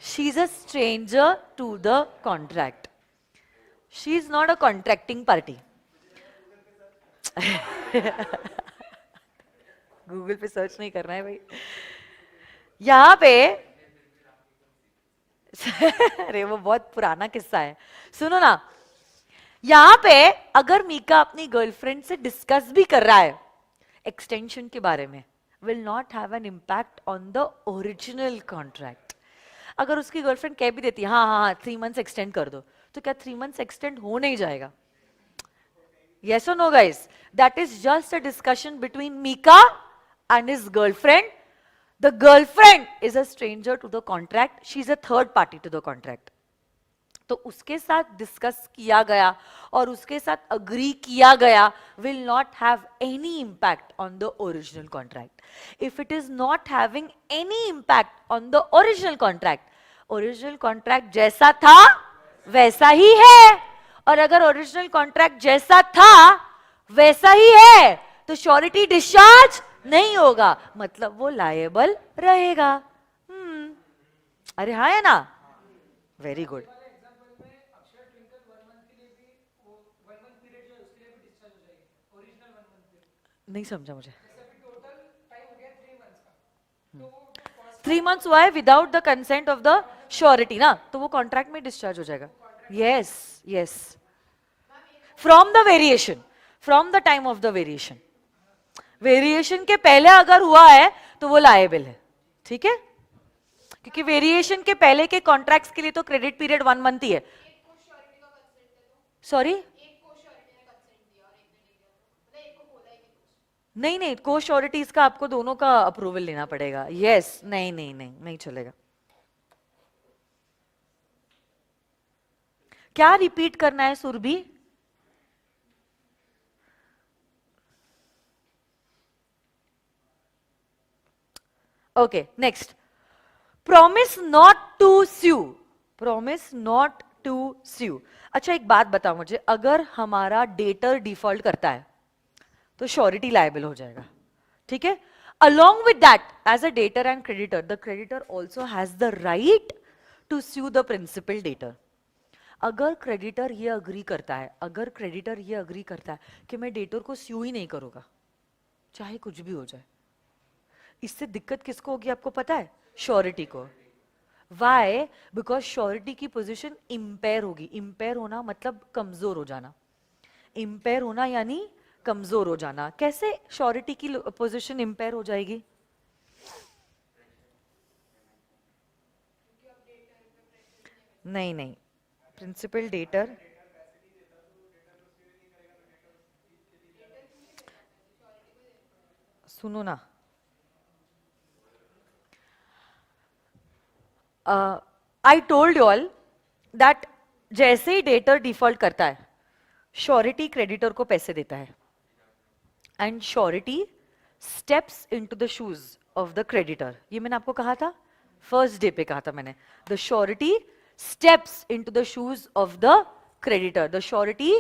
She is a stranger to the contract. She is not a contracting party. Google पे सर्च नहीं करना है भाई. यहां पे अरे वो बहुत पुराना किस्सा है, सुनो ना. यहां पे अगर मीका अपनी गर्लफ्रेंड से डिस्कस भी कर रहा है एक्सटेंशन के बारे में, will not have an impact on the original contract. अगर उसकी गर्लफ्रेंड कह भी देती है हाँ हाँ हाँ 3 मंथ्स एक्सटेंड कर दो, तो क्या 3 मंथ्स एक्सटेंड हो नहीं जाएगा? Yes or no, guys? That is just a discussion between Mika and his girlfriend. The girlfriend is a stranger to the contract. She is a third party to the contract. तो उसके साथ discuss किया गया और उसके साथ agree किया गया will not have any impact on the original contract. If it is not having any impact on the original contract जैसा था वैसा ही है. और अगर ओरिजिनल कॉन्ट्रैक्ट जैसा था वैसा ही है तो श्योरिटी डिस्चार्ज नहीं होगा, मतलब वो लायबल रहेगा. अरे हाँ है ना? Very good. नहीं समझा मुझे. 3 मंथ्स हुआ है without the consent of the surety ना, तो वो कॉन्ट्रैक्ट में डिस्चार्ज हो जाएगा. Yes, yes. From the variation, from the time of the variation. Variation के पहले अगर हुआ है तो वो लायबल है. ठीक है? क्योंकि वेरिएशन के पहले के कॉन्ट्रैक्ट्स के लिए तो क्रेडिट पीरियड 1 मंथ ही है. सॉरी, नहीं नहीं, को श्योरिटीज का आपको दोनों का अप्रूवल लेना पड़ेगा. यस, नहीं नहीं नहीं नहीं चलेगा. क्या रिपीट करना है Surabhi? Okay, next. Promise not to sue. Promise not to sue. अच्छा एक बात बताओ मुझे, अगर हमारा डेटर डिफॉल्ट करता है तो श्योरिटी लायबल हो जाएगा. ठीक है? along with that, as a debtor and creditor, the creditor also has the right to sue the principal debtor. अगर क्रेडिटर ये अग्री करता है, अगर क्रेडिटर ये अग्री करता है कि मैं डेटर को स्यू ही नहीं करूंगा चाहे कुछ भी हो जाए, इससे दिक्कत किसको होगी आपको पता है? श्योरिटी को. वाई? बिकॉज श्योरिटी की पोजीशन इंपेयर होगी. इंपेयर होना मतलब कमजोर हो जाना. इंपेयर होना यानी कमजोर हो जाना. कैसे श्योरिटी की पोजीशन इंपेयर हो जाएगी? नहीं नहीं, प्रिंसिपल डेटर सुनो ना. I told you all that जैसे ही डेटर डिफॉल्ट करता है, श्योरिटी क्रेडिटर को पैसे देता है, and surety steps into the shoes of the creditor. ये मैंने आपको कहा था, फर्स्ट डे पे कहा था मैंने. The surety steps into the shoes of the creditor. The surety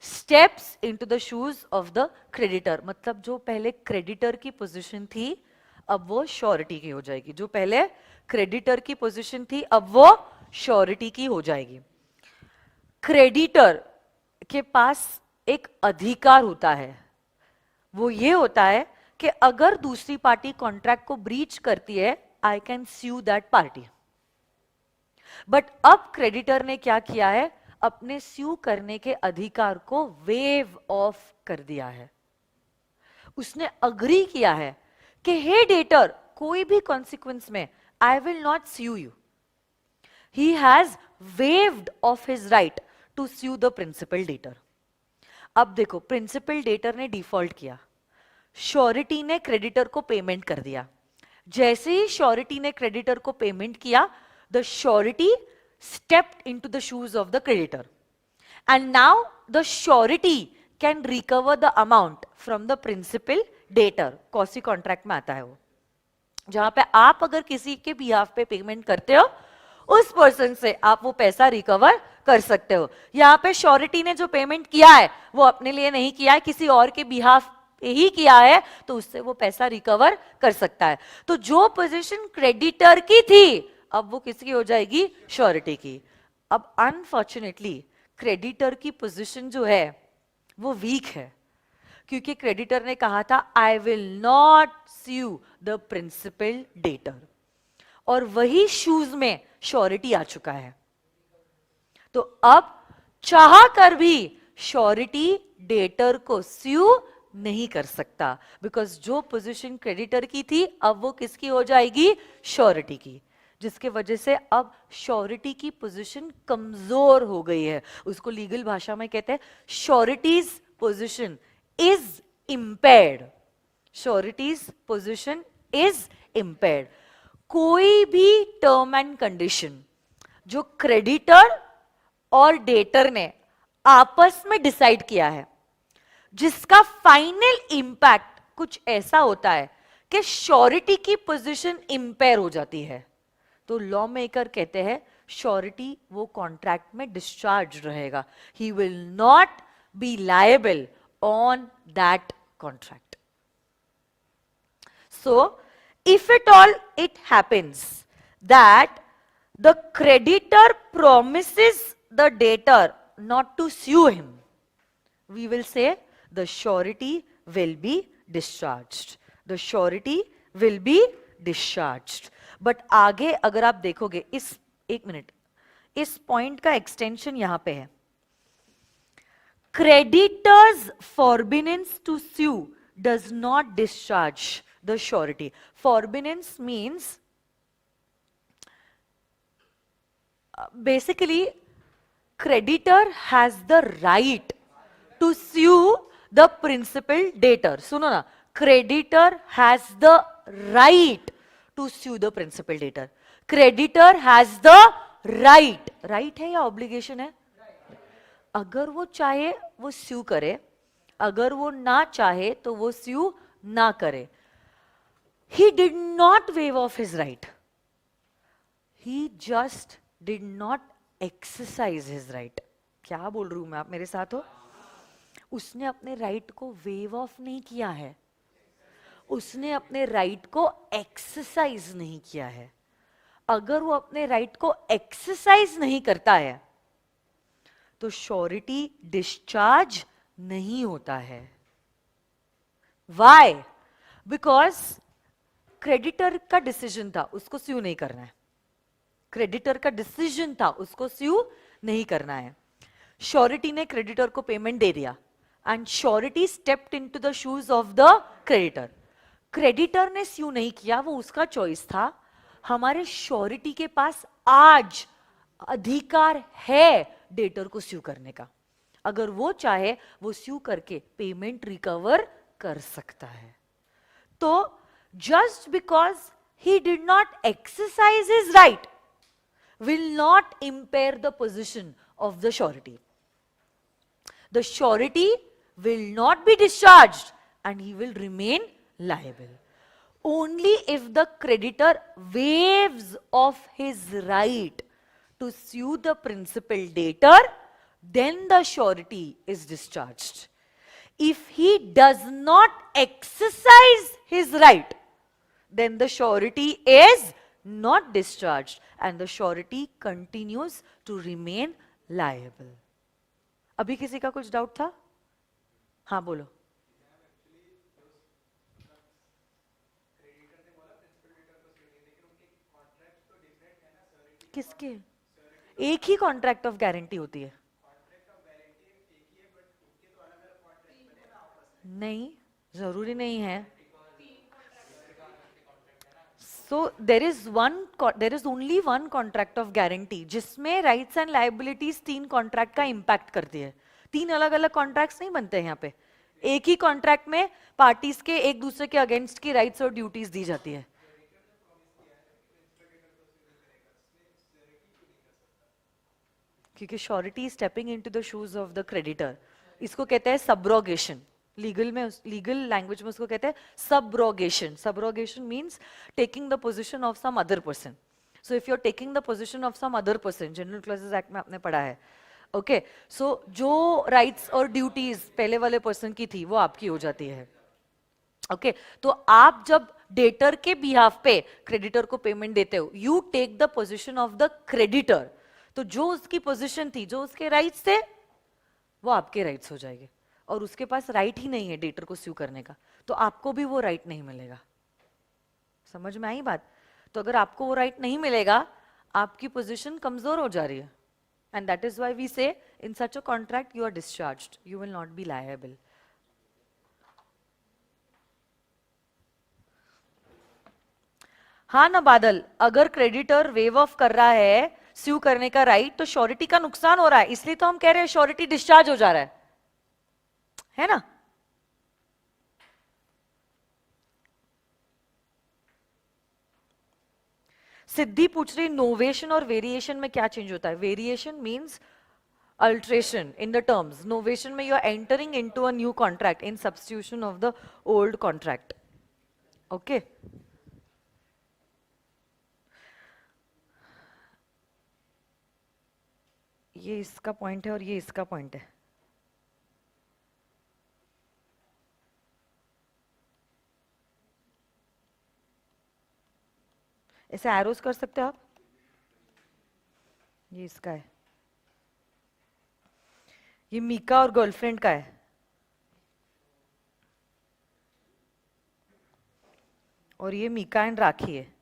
steps into the shoes of the creditor. मतलब जो पहले क्रेडिटर की पोजीशन थी, अब वो श्योरिटी की हो जाएगी. जो पहले क्रेडिटर की पोजीशन थी, अब वो श्योरिटी की हो जाएगी. क्रेडिटर के पास एक अधिकार होता है, वो ये होता है कि अगर दूसरी पार्टी कॉन्ट्रैक्ट को ब्रीच करती है, I can sue that party. But अब क्रेडिटर ने क्या किया है, अपने स्यू करने के अधिकार को वेव ऑफ कर दिया है. उसने अग्री किया है कि हे डेटर, कोई भी कॉन्सिक्वेंस में I will not sue you. He has waved off his right to sue the principal debtor. अब देखो, प्रिंसिपल डेटर ने डिफॉल्ट किया, श्योरिटी ने क्रेडिटर को पेमेंट कर दिया. जैसे ही श्योरिटी ने क्रेडिटर को पेमेंट किया, the surety stepped into the shoes of the creditor, and now the surety can recover the amount from the principal debtor. कौसी कॉन्ट्रैक्ट में आता है वो, जहां पे आप अगर किसी के बिहाफ पे पेमेंट करते हो, उस पर्सन से आप वो पैसा रिकवर कर सकते हो. यहां पे श्योरिटी ने जो पेमेंट किया है वो अपने लिए नहीं किया है, किसी और के बिहाफ पे ही किया है, तो उससे वो पैसा रिकवर कर सकता है. तो जो पोजीशन क्रेडिटर की थी, अब वो किसकी हो जाएगी, श्योरिटी की. अब अनफॉर्चुनेटली क्रेडिटर की पोजीशन जो है वो वीक है, क्योंकि क्रेडिटर ने कहा था I will not sue the principal debtor, और वही शूज में श्योरिटी आ चुका है. तो अब चाह कर भी श्योरिटी डेटर को स्यू नहीं कर सकता, बिकॉज जो पोजीशन क्रेडिटर की थी, अब वो किसकी हो जाएगी, श्योरिटी की. जिसके वजह से अब श्योरिटी की पोजीशन कमजोर हो गई है. उसको लीगल भाषा में कहते हैं sureties position is impaired. Sureties position is impaired. कोई भी टर्म एंड कंडीशन जो क्रेडिटर और डेटर ने आपस में डिसाइड किया है, जिसका फाइनल इंपैक्ट कुछ ऐसा होता है कि श्योरिटी की पोजीशन इंपेयर हो जाती है, तो लॉ मेकर कहते हैं श्योरिटी वो कॉन्ट्रैक्ट में डिस्चार्ज रहेगा. He will not be liable on that contract. So if at all it happens that the creditor promises the debtor not to sue him, we will say the surety will be discharged. The surety will be discharged. But आगे अगर आप देखोगे, इस एक minute, इस point का extension यहां पे है. Creditors forbearance to sue does not discharge the surety. Forbearance means basically creditor has the right to sue the principal debtor. सुनो ना, creditor has the right to sue the principal debtor. Creditor has the right. Right है या obligation है? अगर वो चाहे वो sue करे, अगर वो ना चाहे तो वो sue ना करे. He did not waive off his right. He just did not exercise his right. क्या बोल रही हूं मैं, आप मेरे साथ हो? उसने अपने राइट को वेव ऑफ नहीं किया है, उसने अपने राइट को एक्सरसाइज नहीं किया है. अगर वो अपने राइट को एक्सरसाइज नहीं करता है तो श्योरिटी डिस्चार्ज नहीं होता है. Why? Because क्रेडिटर का डिसीजन था उसको स्यू नहीं करना है. क्रेडिटर का डिसीजन था उसको स्यू नहीं करना है. श्योरिटी ने क्रेडिटर को पेमेंट दे दिया and surety stepped into the shoes of the creditor. Creditor ने स्यू नहीं किया, वो उसका चॉइस था. हमारे श्योरिटी के पास आज अधिकार है डेटर को स्यू करने का. अगर वो चाहे वो स्यू करके पेमेंट रिकवर कर सकता है. तो just because he did not exercise his right will not impair the position of the surety. The surety will not be discharged and he will remain liable. Only if the creditor waives off his right to sue the principal debtor, then the surety is discharged. If he does not exercise his right, then the surety is not discharged and the surety continues to remain liable. अभी किसी का कुछ doubt था? हाँ बोलो. किसके? एक ही contract of guarantee होती है. नहीं, जरूरी नहीं है. So there is only one contract of guarantee जिसमें rights and liabilities 3 कॉन्ट्रैक्ट का इम्पैक्ट करती है. 3 अलग अलग कॉन्ट्रैक्ट्स नहीं बनते हैं यहाँ पे. एक ही कॉन्ट्रैक्ट में पार्टीज के एक दूसरे के अगेंस्ट की राइट्स और ड्यूटीज दी जाती है. क्योंकि surety stepping into the shoes of the creditor. इसको कहते हैं सबरोगेशन. लीगल लैंग्वेज में उसको कहते हैं subrogation. Subrogation means taking the position of some other person. So if you are taking the position of some other person, general clauses act में आपने पढ़ा है. ओके, सो जो राइट्स और ड्यूटीज पहले वाले पर्सन की थी वो आपकी हो जाती है. ओके, तो आप जब डेटर के बिहाफ पे क्रेडिटर को पेमेंट देते हो, you take the position of the creditor. तो जो उसकी पोजीशन थी, जो उसके राइट्स थे, वो आपके राइट्स हो जाएंगे. और उसके पास राइट ही नहीं है डेटर को स्यू करने का, तो आपको भी वो राइट नहीं मिलेगा. समझ में आई बात? तो अगर आपको वो राइट नहीं मिलेगा, आपकी पोजीशन कमजोर हो जा रही है. And that is why we say in such a contract you are discharged, you will not be liable. हाँ ना बादल, अगर क्रेडिटर वेव ऑफ कर रहा है स्यू करने का राइट, तो श्योरिटी का नुकसान हो रहा है, इसलिए तो हम कह रहे हैं श्योरिटी डिस्चार्ज हो जा रहा है ना. सिद्धि पूछ रही नोवेशन और वेरिएशन में क्या चेंज होता है. Variation means alteration in the terms. Novation में you are entering into a new contract in substitution of the old contract. Okay, ये इसका पॉइंट है और ये इसका पॉइंट है. ऐसे एरोस कर सकते हो आप. ये इसका है, ये मीका और गर्लफ्रेंड का है, और ये मीका एंड राखी है.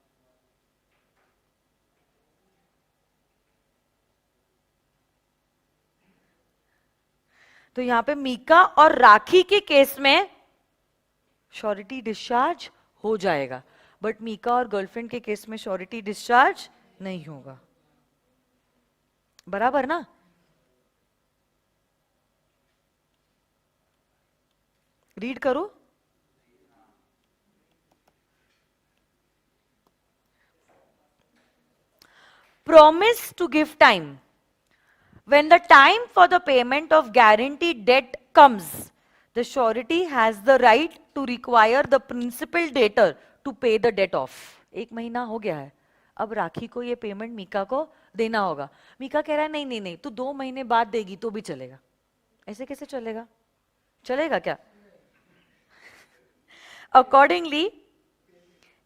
तो यहां पे मीका और राखी के केस में श्योरिटी डिस्चार्ज हो जाएगा, बट मीका और गर्लफ्रेंड के केस में श्योरिटी डिस्चार्ज नहीं होगा. बराबर ना. रीड करो. Promise to give time. When the time for the payment of guaranteed debt comes, the surety has the right to require the principal debtor to pay the debt off. 1 महीना हो गया है, अब राखी को ये पेमेंट मीका को देना होगा. मीका कह रहा है नहीं नहीं नहीं, तू 2 महीने बाद देगी तो भी चलेगा. ऐसे कैसे चलेगा? चलेगा क्या? Accordingly,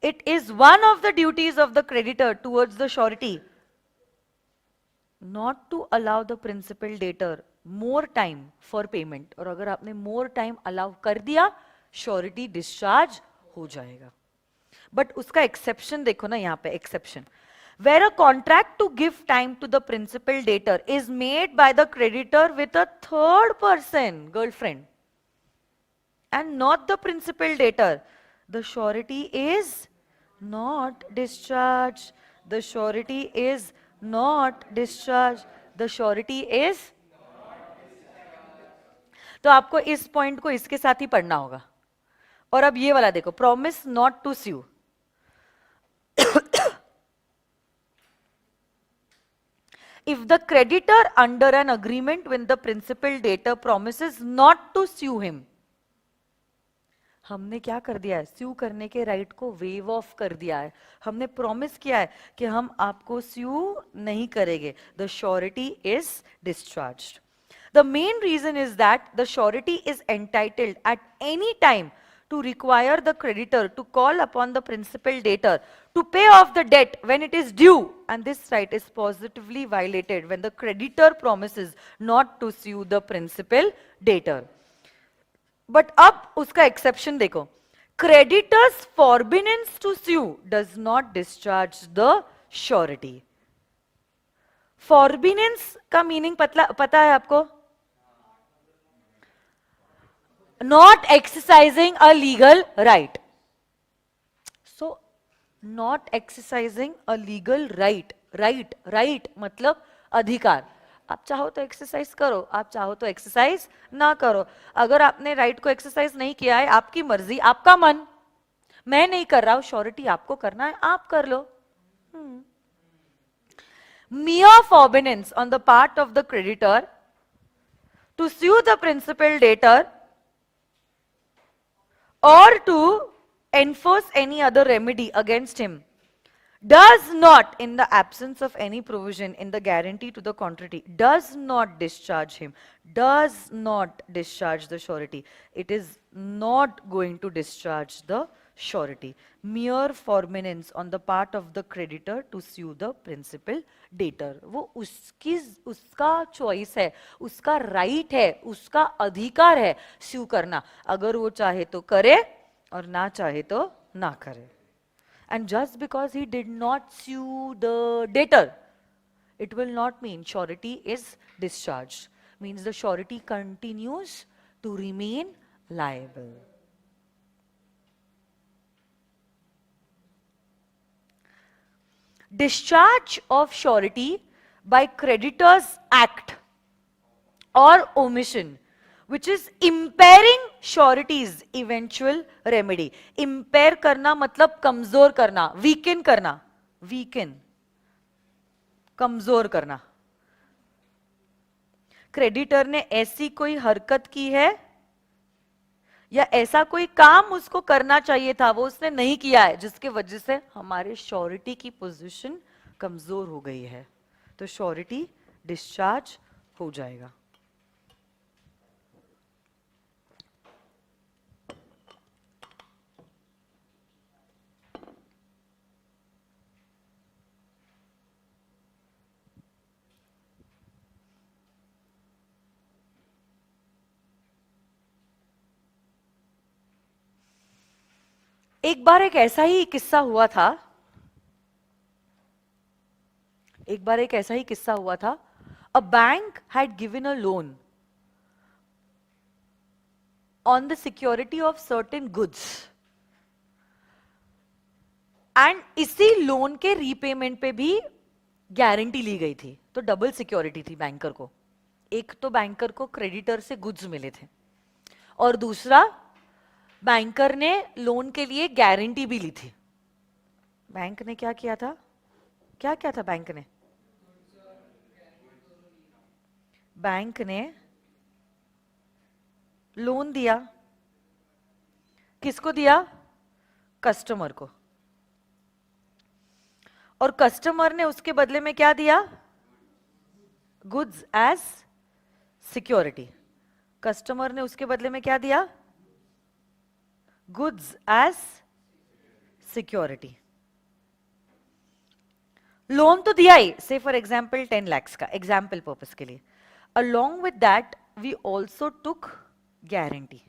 it is one of the duties of the creditor towards the surety not to allow the principal debtor more time for payment. और अगर आपने more time allow कर दिया, surety discharge हो जाएगा. बट उसका एक्सेप्शन देखो ना, यहाँ पे exception. Where a contract to give time to the principal debtor is made by the creditor with a third person, girlfriend, and not the principal debtor, the surety is not discharged. The surety is not discharged. The surety is. तो आपको इस point को इसके साथ ही पढ़ना होगा. और अब ये वाला देखो, promise not to sue. if the creditor under an agreement with the principal debtor promises not to sue him, हमने क्या कर दिया है, स्यू करने के राइट को वेव ऑफ कर दिया है, हमने प्रॉमिस किया है कि हम आपको स्यू नहीं करेंगे. The surety is discharged. The main reason is that the surety is entitled at any time to require the creditor to call upon the principal debtor to pay off the debt when it is due, and this right is positively violated when the creditor promises not to sue the principal debtor. But अब उसका exception देखो, creditors forbearance to sue does not discharge the surety. Forbearance का meaning पता है आपको? Not exercising a legal right. So, not exercising a legal right. Right मतलब अधिकार. आप चाहो तो एक्सरसाइज करो, आप चाहो तो एक्सरसाइज ना करो. अगर आपने राइट को एक्सरसाइज नहीं किया है, आपकी मर्जी, आपका मन. मैं नहीं कर रहा हूं, श्योरिटी आपको करना है, आप कर लो. Mere forbearance on the part of the creditor to sue the principal debtor or to enforce any other remedy against him does not, in the absence of any provision in the guarantee to the contrary, does not discharge him, does not discharge the surety. It is not going to discharge the surety. Mere forbearance on the part of the creditor to sue the principal debtor. वो उसका choice है, उसका right है, उसका अधिकार है sue करना. अगर वो चाहे तो करे और ना चाहे तो ना करे. And just because he did not sue the debtor, it will not mean surety is discharged. Means the surety continues to remain liable. Discharge of surety by creditor's act or omission which is impairing surety's eventual remedy. Impair करना मतलब कमजोर करना, weaken करना, weaken, कमजोर करना. Creditor ने ऐसी कोई हरकत की है या ऐसा कोई काम उसको करना चाहिए था, वो उसने नहीं किया है, जिसके वजह से हमारे श्योरिटी की पोजीशन कमजोर हो गई है, तो श्योरिटी डिस्चार्ज हो जाएगा. एक बार एक ऐसा ही किस्सा हुआ था, एक बार एक ऐसा ही किस्सा हुआ था. A bank had given a loan on the security of certain goods and इसी लोन के रीपेमेंट पे भी गारंटी ली गई थी. तो डबल सिक्योरिटी थी बैंकर को. एक तो बैंकर को क्रेडिटर से गुड्स मिले थे और दूसरा बैंकर ने लोन के लिए गारंटी भी ली थी. बैंक ने क्या किया था, क्या किया था बैंक ने? बैंक ने लोन दिया. किसको दिया? कस्टमर को. और कस्टमर ने उसके बदले में क्या दिया? Goods as security. कस्टमर ने उसके बदले में क्या दिया? Goods as security. लोन तो दिया ही, से फॉर एग्जाम्पल 10 lakhs का, एग्जाम्पल पर्पस के लिए. Along with that we also took guarantee.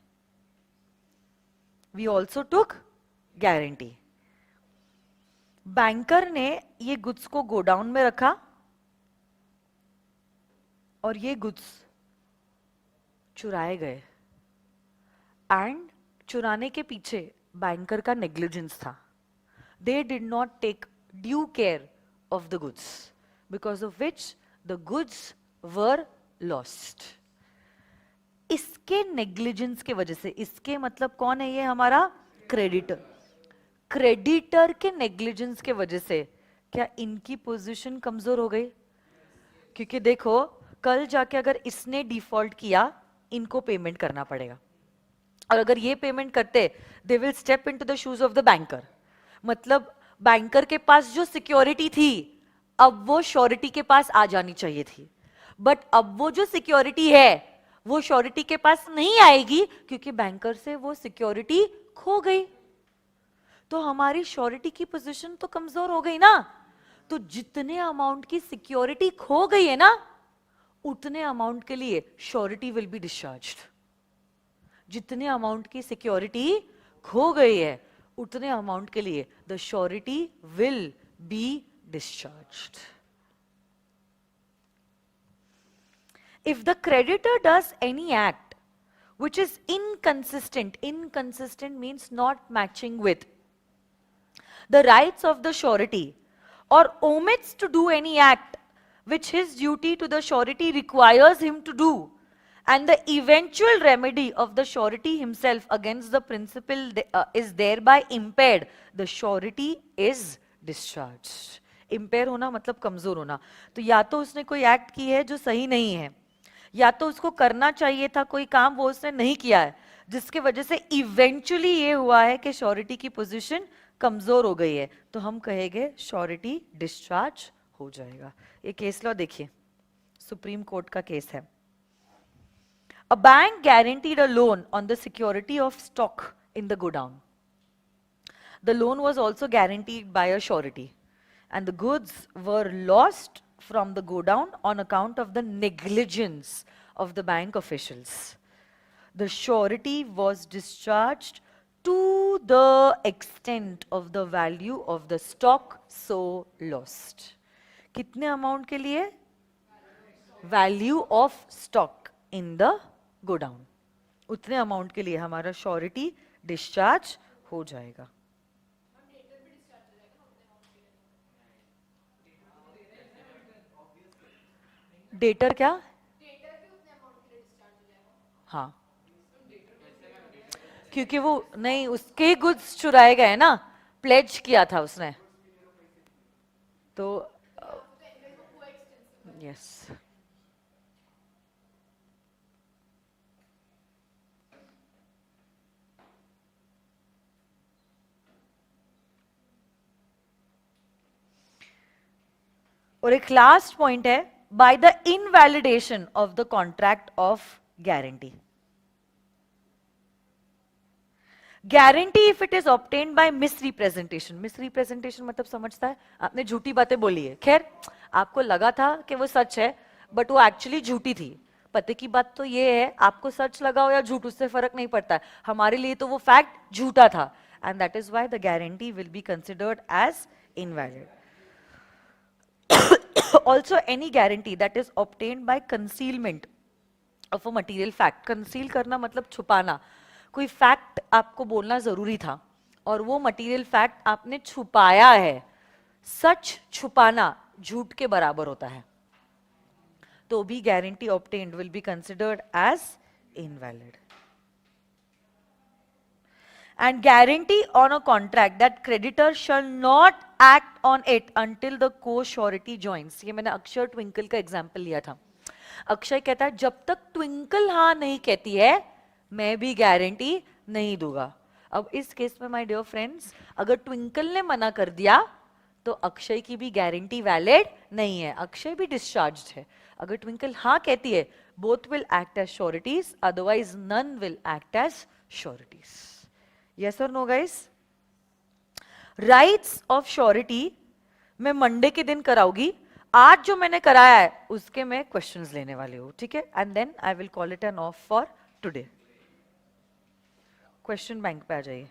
We also took guarantee. Banker ने ये गुड्स को गोडाउन में रखा और ये गुड्स चुराए गए. एंड चुराने के पीछे बैंकर का नेग्लिजेंस था. They did not take due care of the goods because of which the goods were lost. इसके नेग्लिजेंस के वजह से, इसके मतलब कौन है ये? हमारा क्रेडिटर. क्रेडिटर के नेग्लिजेंस के वजह से क्या इनकी पोजीशन कमजोर हो गई? क्योंकि देखो कल जाके अगर इसने डिफॉल्ट किया, इनको पेमेंट करना पड़ेगा, और अगर ये पेमेंट करते, they will step into the shoes of the banker. मतलब बैंकर के पास जो सिक्योरिटी थी, अब वो श्योरिटी के पास आ जानी चाहिए थी, बट अब वो जो सिक्योरिटी है वो श्योरिटी के पास नहीं आएगी, क्योंकि बैंकर से वो सिक्योरिटी खो गई। तो हमारी श्योरिटी की पोजीशन तो कमजोर हो गई ना। तो जितने अमाउंट की सिक्योरिटी खो गई है ना, उतने अमाउंट के लिए श्योरिटी विल बी डिस्चार्ज्ड। जितने अमाउंट की सिक्योरिटी खो गई है, उतने अमाउंट के लिए the surety will B discharged. If the creditor does any act which is inconsistent means not matching with the rights of the surety, or omits to do any act which his duty to the surety requires him to do, and the eventual remedy of the surety himself against the principal is thereby impaired, the surety is discharged. Impair होना मतलब कमजोर होना। तो या तो उसने कोई act की है जो सही नहीं है, या तो उसको करना चाहिए था कोई काम वो उसने नहीं किया है, जिसके वजह से इवेंचुअली ये हुआ है कि श्योरिटी की पोजीशन कमजोर हो गई है, तो हम कहेंगे श्योरिटी डिस्चार्ज हो जाएगा। ये केस लॉ देखिए, सुप्रीम कोर्ट का केस है। A bank guaranteed a loan on the security of stock in the godown. The loan was also guaranteed by a surety, and the goods were lost from the godown on account of the negligence of the bank officials. The surety was discharged to the extent of the value of the stock so lost. कितने amount के लिए? Value of stock in the godown, उतने amount के लिए हमारा surety discharge हो जाएगा। Debtor क्या? हाँ, क्योंकि वो नहीं, उसके गुड्स चुराए गए ना, प्लेज किया था उसने, तो यस। और एक लास्ट पॉइंट है, by the invalidation of the contract of guarantee. Guarantee if it is obtained by misrepresentation. Misrepresentation मतलब समझता है, आपने झूठी बातें बोली है, खैर आपको लगा था कि वो सच है, बट वो एक्चुअली झूठी थी। पते की बात तो ये है, आपको सच लगा हो या झूठ, उससे फर्क नहीं पड़ता है, हमारे लिए तो वो फैक्ट झूठा था, and that is why the guarantee will be considered as invalid. Also any guarantee that is obtained by concealment of a material fact. Conceal करना मतलब छुपाना, कोई फैक्ट आपको बोलना जरूरी था और वो मटेरियल फैक्ट आपने छुपाया है। सच छुपाना झूठ के बराबर होता है, तो भी guarantee obtained will be considered as invalid. And guarantee on a contract that creditor shall not act on it until the co-surety joins. ये मैंने अक्षर ट्विंकल का एग्जाम्पल लिया था। अक्षय कहता है जब तक ट्विंकल हाँ नहीं कहती है, मैं भी गारंटी नहीं दूंगा। अब इस केस में माय डियर फ्रेंड्स, अगर ट्विंकल ने मना कर दिया तो अक्षय की भी गारंटी वैलिड नहीं है, अक्षय भी डिस्चार्ज्ड है। अगर ट्विंकल हाँ कहती है, both will act as sureties, otherwise none will act as sureties. Yes or no guys? Rights of surety मैं मंडे के दिन कराऊंगी, आज जो मैंने कराया है उसके मैं क्वेश्चंस लेने वाली हूँ, ठीक है? And then I will call it an off for today. Question bank पे आ जाइए।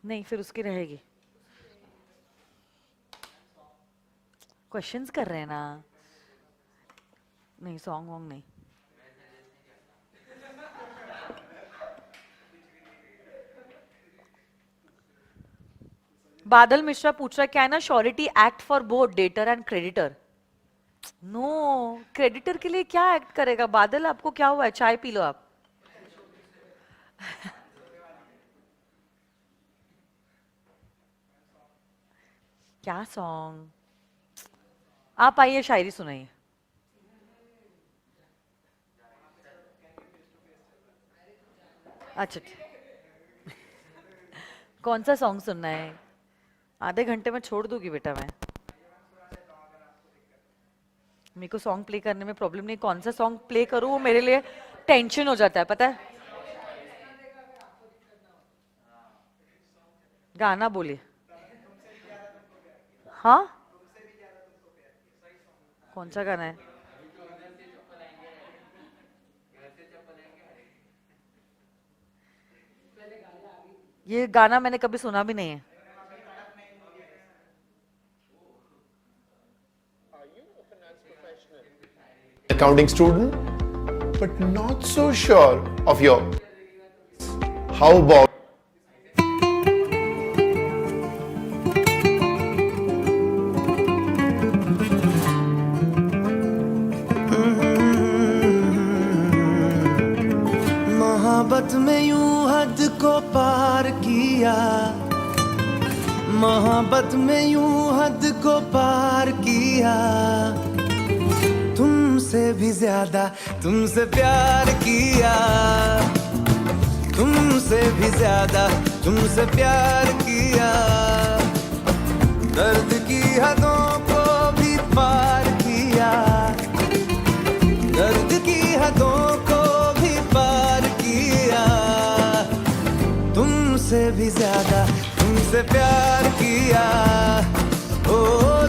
नहीं, फिर उसकी रहेगी। क्वेश्चंस कर रहे हैं ना, नहीं सॉन्ग वॉन्ग नहीं। बादल मिश्रा पूछ रहा है क्या है ना, surety act for both debtor and creditor. No, creditor के लिए क्या एक्ट करेगा? बादल आपको क्या हुआ है? चाय पी लो आप। क्या सॉन्ग? आप आइए, शायरी सुनाइए। अच्छा कौन सा सॉन्ग सुनना है? आधे घंटे में छोड़ दूंगी बेटा मैं। मेरे को सॉन्ग प्ले करने में प्रॉब्लम नहीं, कौन सा सॉन्ग प्ले करूँ वो मेरे लिए टेंशन हो जाता है, पता है। गाना बोलिए। हाँ, कौन सा गाना है? ये गाना मैंने कभी सुना भी नहीं है। Accounting student, but not so sure of your. How about मोहब्बत में यूं हद को पार किया, मोहब्बत में यूं हद को पार किया, तुमसे भी ज्यादा तुमसे प्यार किया, तुमसे भी ज्यादा तुमसे प्यार किया, दर्द की हदों को भी पार किया, दर्द की हदों को भी पार किया, तुमसे भी ज्यादा तुमसे प्यार किया, ओ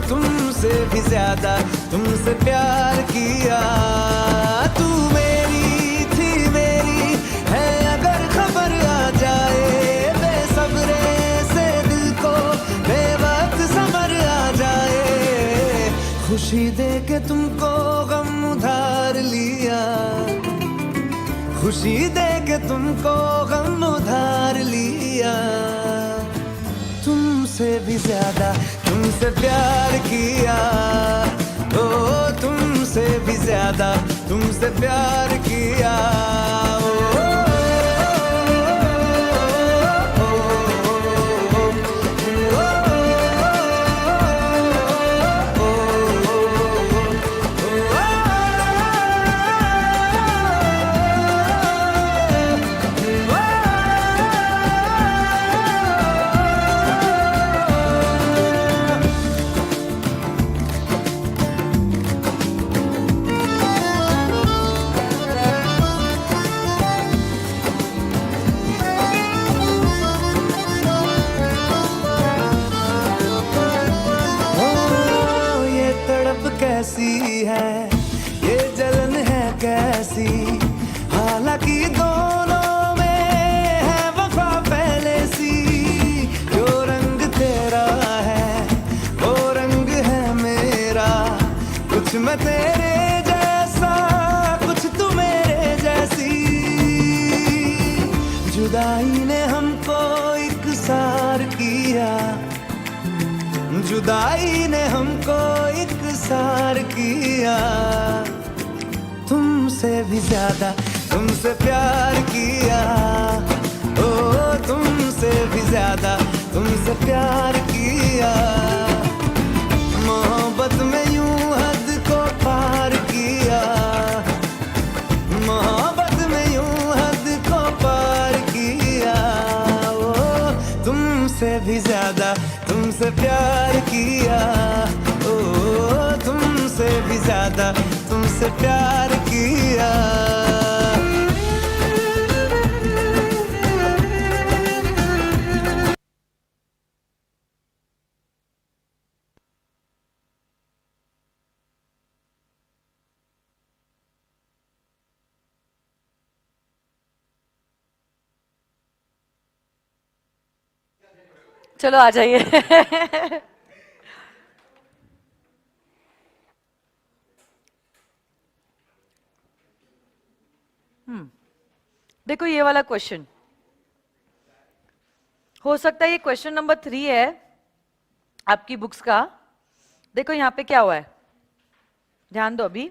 तुमसे भी ज्यादा तुमसे प्यार किया। तू मेरी थी मेरी है अगर खबर आ जाए, बेसब्रे से दिल को बेवक्त समर आ जाए, खुशी दे के तुमको गम उधार लिया, खुशी दे के तुमको गम उधार लिया, तुमसे भी ज्यादा तुमसे प्यार किया, ओ तुमसे भी ज्यादा तुमसे प्यार किया, कैसी है ये जलन है कैसी, हालांकि दोनों में है वफा पहले सी, जो रंग तेरा है वो रंग है मेरा, कुछ मैं तेरे जैसा कुछ तू मेरे जैसी, जुदाई ने हमको इकसार किया, जुदाई ने हमको इकसार किया, तुमसे भी ज्यादा तुमसे प्यार किया, ओ तुमसे भी ज्यादा तुमसे प्यार किया, मोहब्बत में यूं हद को पार किया, मोहब्बत में यूं हद को पार किया, ओ तुमसे भी ज्यादा तुमसे प्यार किया, ओ तुमसे भी ज्यादा तुमसे प्यार किया। चलो आ जाइए। देखो ये वाला क्वेश्चन हो सकता है ये क्वेश्चन नंबर 3 है आपकी बुक्स का। देखो यहां पे क्या हुआ है, ध्यान दो अभी।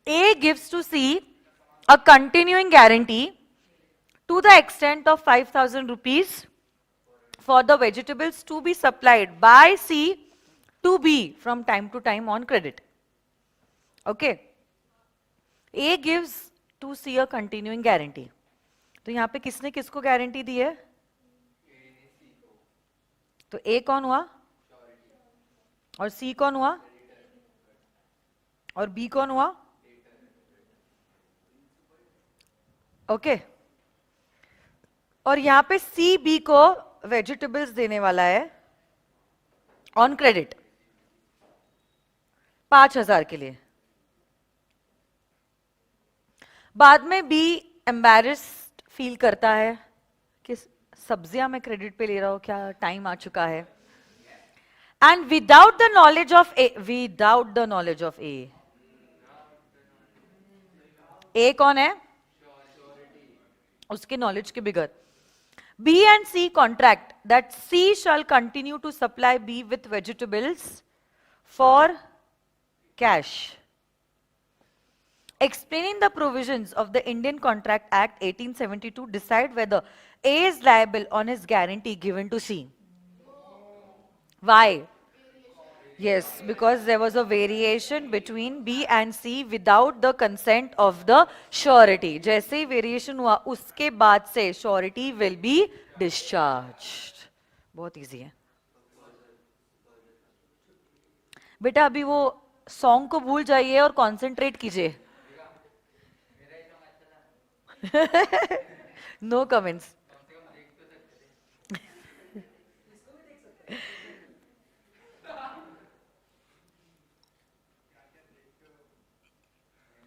A gives to C a continuing guarantee to the extent of 5,000 rupees for the vegetables to be supplied by C to B from time to time on credit. Okay. A gives to C a continuing guarantee. तो यहां पे किसने किसको guarantee दी है? तो A कौन हुआ और C कौन हुआ और B कौन हुआ? ओके और यहां पे C B को वेजिटेबल्स देने वाला है ऑन क्रेडिट 5,000 के लिए. बाद में B एम्बैरेस्ड फील करता है कि सब्जियां मैं क्रेडिट पे ले रहा हूं, क्या टाइम आ चुका है. And without the knowledge of A कौन है? उसके नॉलेज के बिगर. B and C contract that C shall continue to supply B with vegetables for cash. Explaining the provisions of the Indian Contract Act 1872, decide whether A is liable on his guarantee given to C. Why? Yes, because there was a variation between B and C without the consent of the surety. जैसे ही variation हुआ उसके बाद से surety will be discharged. बहुत easy है. बेटा अभी वो सॉन्ग को भूल जाइए और concentrate कीजिए. No comments.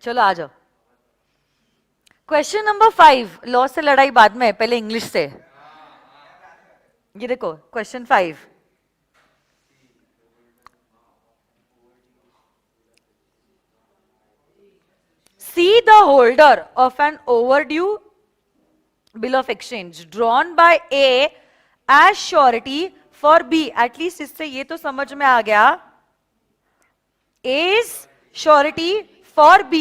चलो आ जाओ. Question number 5. लॉ से लड़ाई बाद में, पहले इंग्लिश से. ये देखो question 5. See the holder of an overdue bill of exchange drawn by A as surety for B. At least इससे ये तो समझ में आ गया. A is surety for B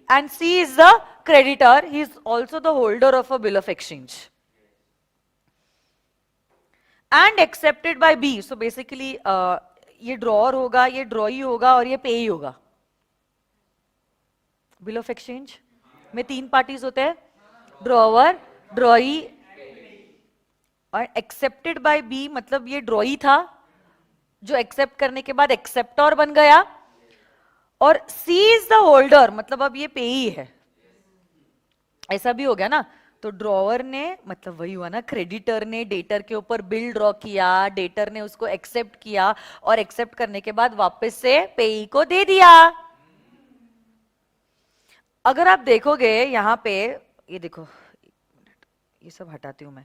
and C is the creditor. He is also the holder of a bill of exchange. And accepted by B. So basically ये drawer होगा, ये drawee होगा और ये payee होगा. बिल ऑफ एक्सचेंज में 3 parties होते हैं, ड्रॉवर, ड्रॉई और एक्सेप्टेड बाय बी. मतलब ये ड्रॉई था जो एक्सेप्ट करने के बाद एक्सेप्टर बन गया और सी इज द होल्डर, मतलब अब ये पेई है. ऐसा भी हो गया ना. तो ड्रॉवर ने मतलब वही हुआ ना, क्रेडिटर ने डेटर के ऊपर बिल ड्रॉ किया, डेटर ने उसको एक्सेप्ट किया और एक्सेप्ट करने के बाद वापस से पेई को दे दिया. अगर आप देखोगे यहां पे, ये देखो, ये सब हटाती हूं मैं.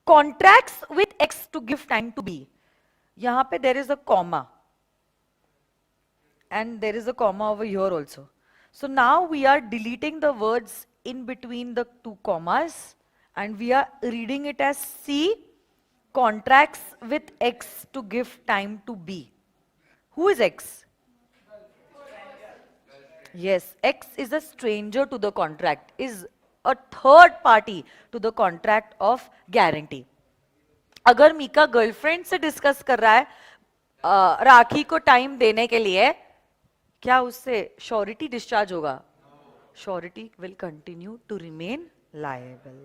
Contracts with X to give time to B. यहां पे there is a comma and there is a comma over here also. So now we are deleting the words in between the 2 commas and we are reading it as C contracts with X to give time to B. Who is X? Yes, X is a stranger to the contract, is a third party to the contract of guarantee. अगर Mika girlfriend से discuss कर रहा है राखी को time देने के लिए, क्या उससे श्योरिटी डिस्चार्ज होगा? Surety will continue to remain liable.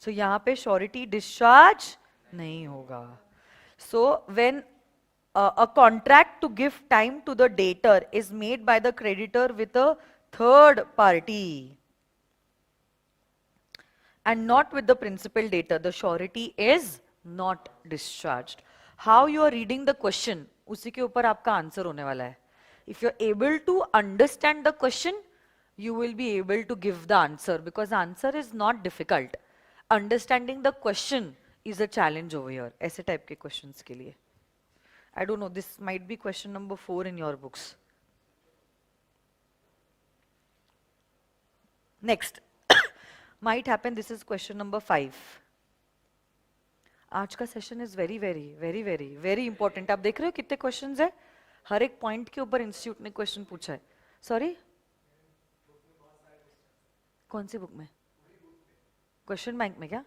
So यहाँ पे surety discharge नहीं होगा. So when a contract to give time to the debtor is made by the creditor with a third party and not with the principal debtor, the surety is not discharged. How you are reading the question, उसी के ऊपर आपका answer होने वाला है. If you are able to understand the question, you will be able to give the answer, because answer is not difficult. Understanding the question is a challenge over here. ऐसे type के questions के लिए. I don't know, this might be question number 4 in your books. Next. Might happen this is question number 5. आज का session is very very very very very important. आप देख रहे हो कितने क्वेश्चंस है, हर एक पॉइंट के ऊपर इंस्टीट्यूट ने क्वेश्चन पूछा है. सॉरी कौन सी बुक में? क्वेश्चन बैंक में क्या?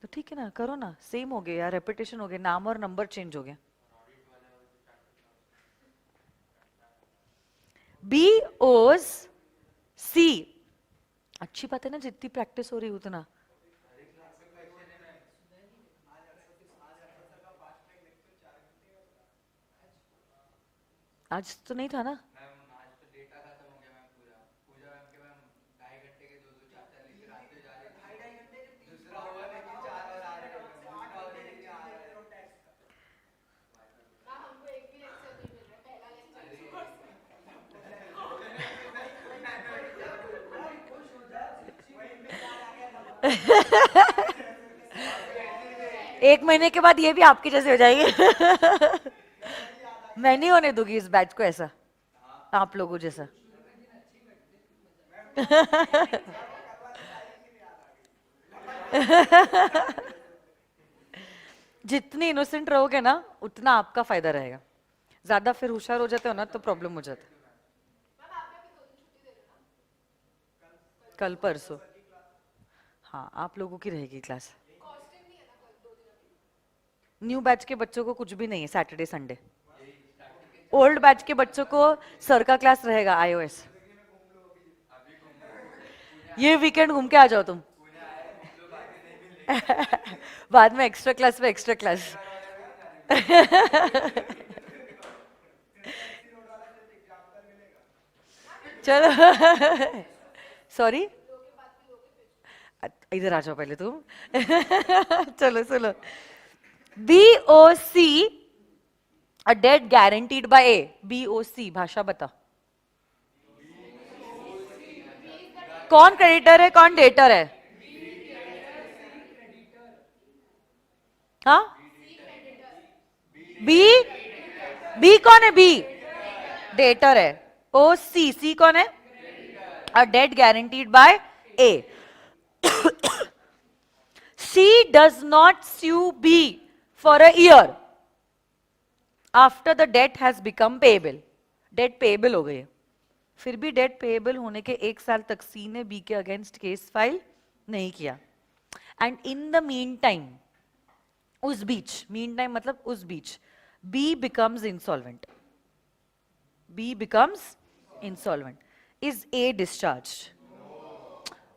तो ठीक है ना, करो ना, सेम हो गया यार, रेपिटेशन हो गया, नाम और नंबर चेंज हो गया। BOC, अच्छी बात है ना, जितनी प्रैक्टिस हो रही उतना। आज तो नहीं था ना? एक महीने के बाद ये भी आपकी जैसे हो जाएगी। मैं नहीं होने दूंगी इस बैच को ऐसा, आप लोगों जैसा। जितनी इनोसेंट रहोगे ना उतना आपका फायदा रहेगा, ज्यादा फिर होशियार हो जाते हो ना तो प्रॉब्लम हो जाता है। कल परसों हाँ आप लोगों की रहेगी क्लास। न्यू बैच के बच्चों को कुछ भी नहीं है सैटरडे संडे। ओल्ड बैच के बच्चों को सर का क्लास रहेगा iOS। ये वीकेंड घूम के आ जाओ तुम। बाद में एक्स्ट्रा क्लास पे एक्स्ट्रा क्लास। चलो सॉरी, इधर आ जाओ पहले तुम। चलो सुनो, BOC a debt guaranteed by A। BOC भाषा बता, कौन क्रेडिटर है कौन डेटर है? हाँ बी कौन है? बी डेटर है। सी कौन है? A date guaranteed by A। C does not sue B for a year after the debt has become payable। Debt payable हो गई है, फिर भी डेट पेएबल होने के 1 साल तक सी ने बी के अगेंस्ट केस फाइल नहीं किया। And in the mean time, उस बीच, मीन टाइम मतलब उस बीच, B becomes insolvent. B becomes insolvent. Is A discharge?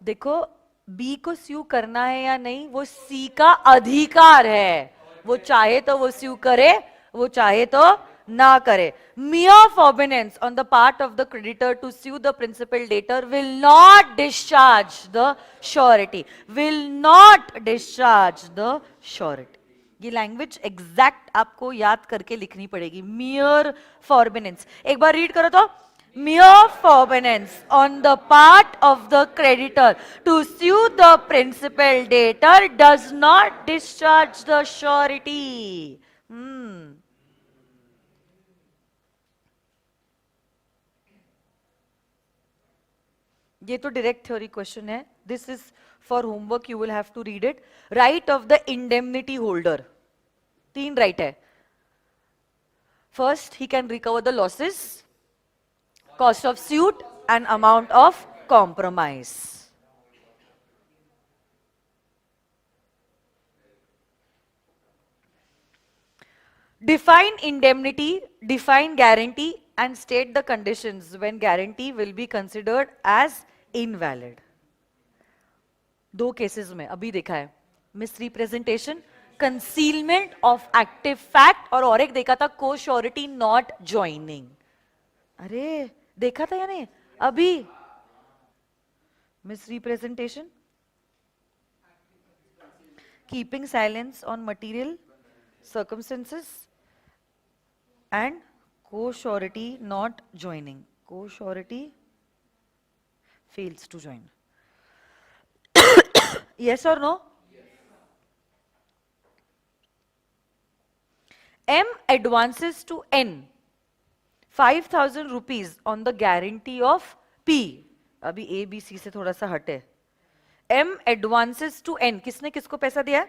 देखो बी को स्यू करना है या नहीं वो सी का अधिकार है, वो चाहे तो वो स्यू करे, वो चाहे तो ना करे। mere forbearance on the part of the creditor to sue the principal debtor will not discharge the surety, will not discharge the surety। ये लैंग्वेज एग्जैक्ट आपको याद करके लिखनी पड़ेगी। mere forbearance, एक बार रीड करो तो, mere forbearance on the part of the creditor to sue the principal debtor does not discharge the surety। ये तो डायरेक्ट थ्योरी क्वेश्चन है, this is for homework, you will have to read it. Right of the indemnity holder, 3 right है। First, he can recover the losses, cost of suit and amount of compromise. Define indemnity, define guarantee and state the conditions when guarantee will be considered as invalid। 2 cases में अभी देखा है, misrepresentation, concealment of active fact, और एक देखा था को surety not joining. अरे देखा था या नहीं अभी? Misrepresentation, keeping silence on material circumstances and co-surety not joining, co-surety fails to join। yes or no? M advances to N 5,000 rupees on the guarantee of P। अभी A B C से थोड़ा सा हटे। M advances to N, किसने किसको पैसा दिया?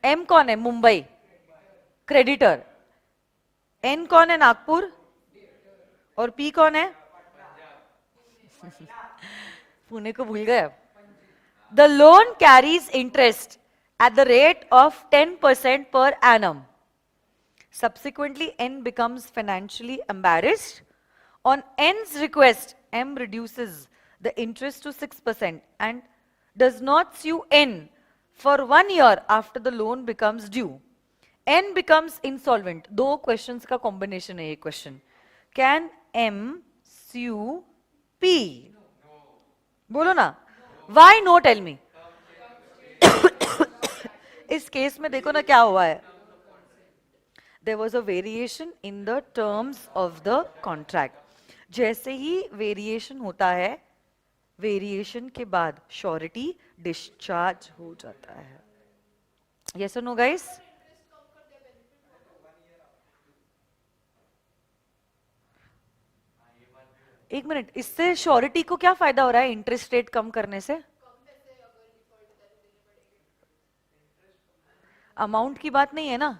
M कौन है? मुंबई, क्रेडिटर। N कौन है? नागपुर। और P कौन है? पुणे को भूल गए. The loan carries interest at the rate of 10% per annum. Subsequently, N becomes financially embarrassed. On N's request, M reduces the interest to 6% and does not sue N for 1 year after the loan becomes due. N becomes insolvent. दो questions का combination है ये question. Can M sue P? बोलो ना. Why no? Tell me. इस case में देखो ना क्या हुआ है. There was a variation in the terms of the contract. जैसे ही वेरिएशन होता है, वेरिएशन के बाद श्योरिटी डिस्चार्ज हो जाता है. Yes or no, guys? एक मिनट, इससे श्योरिटी को क्या फायदा हो रहा है इंटरेस्ट रेट कम करने से? अमाउंट की बात नहीं है ना.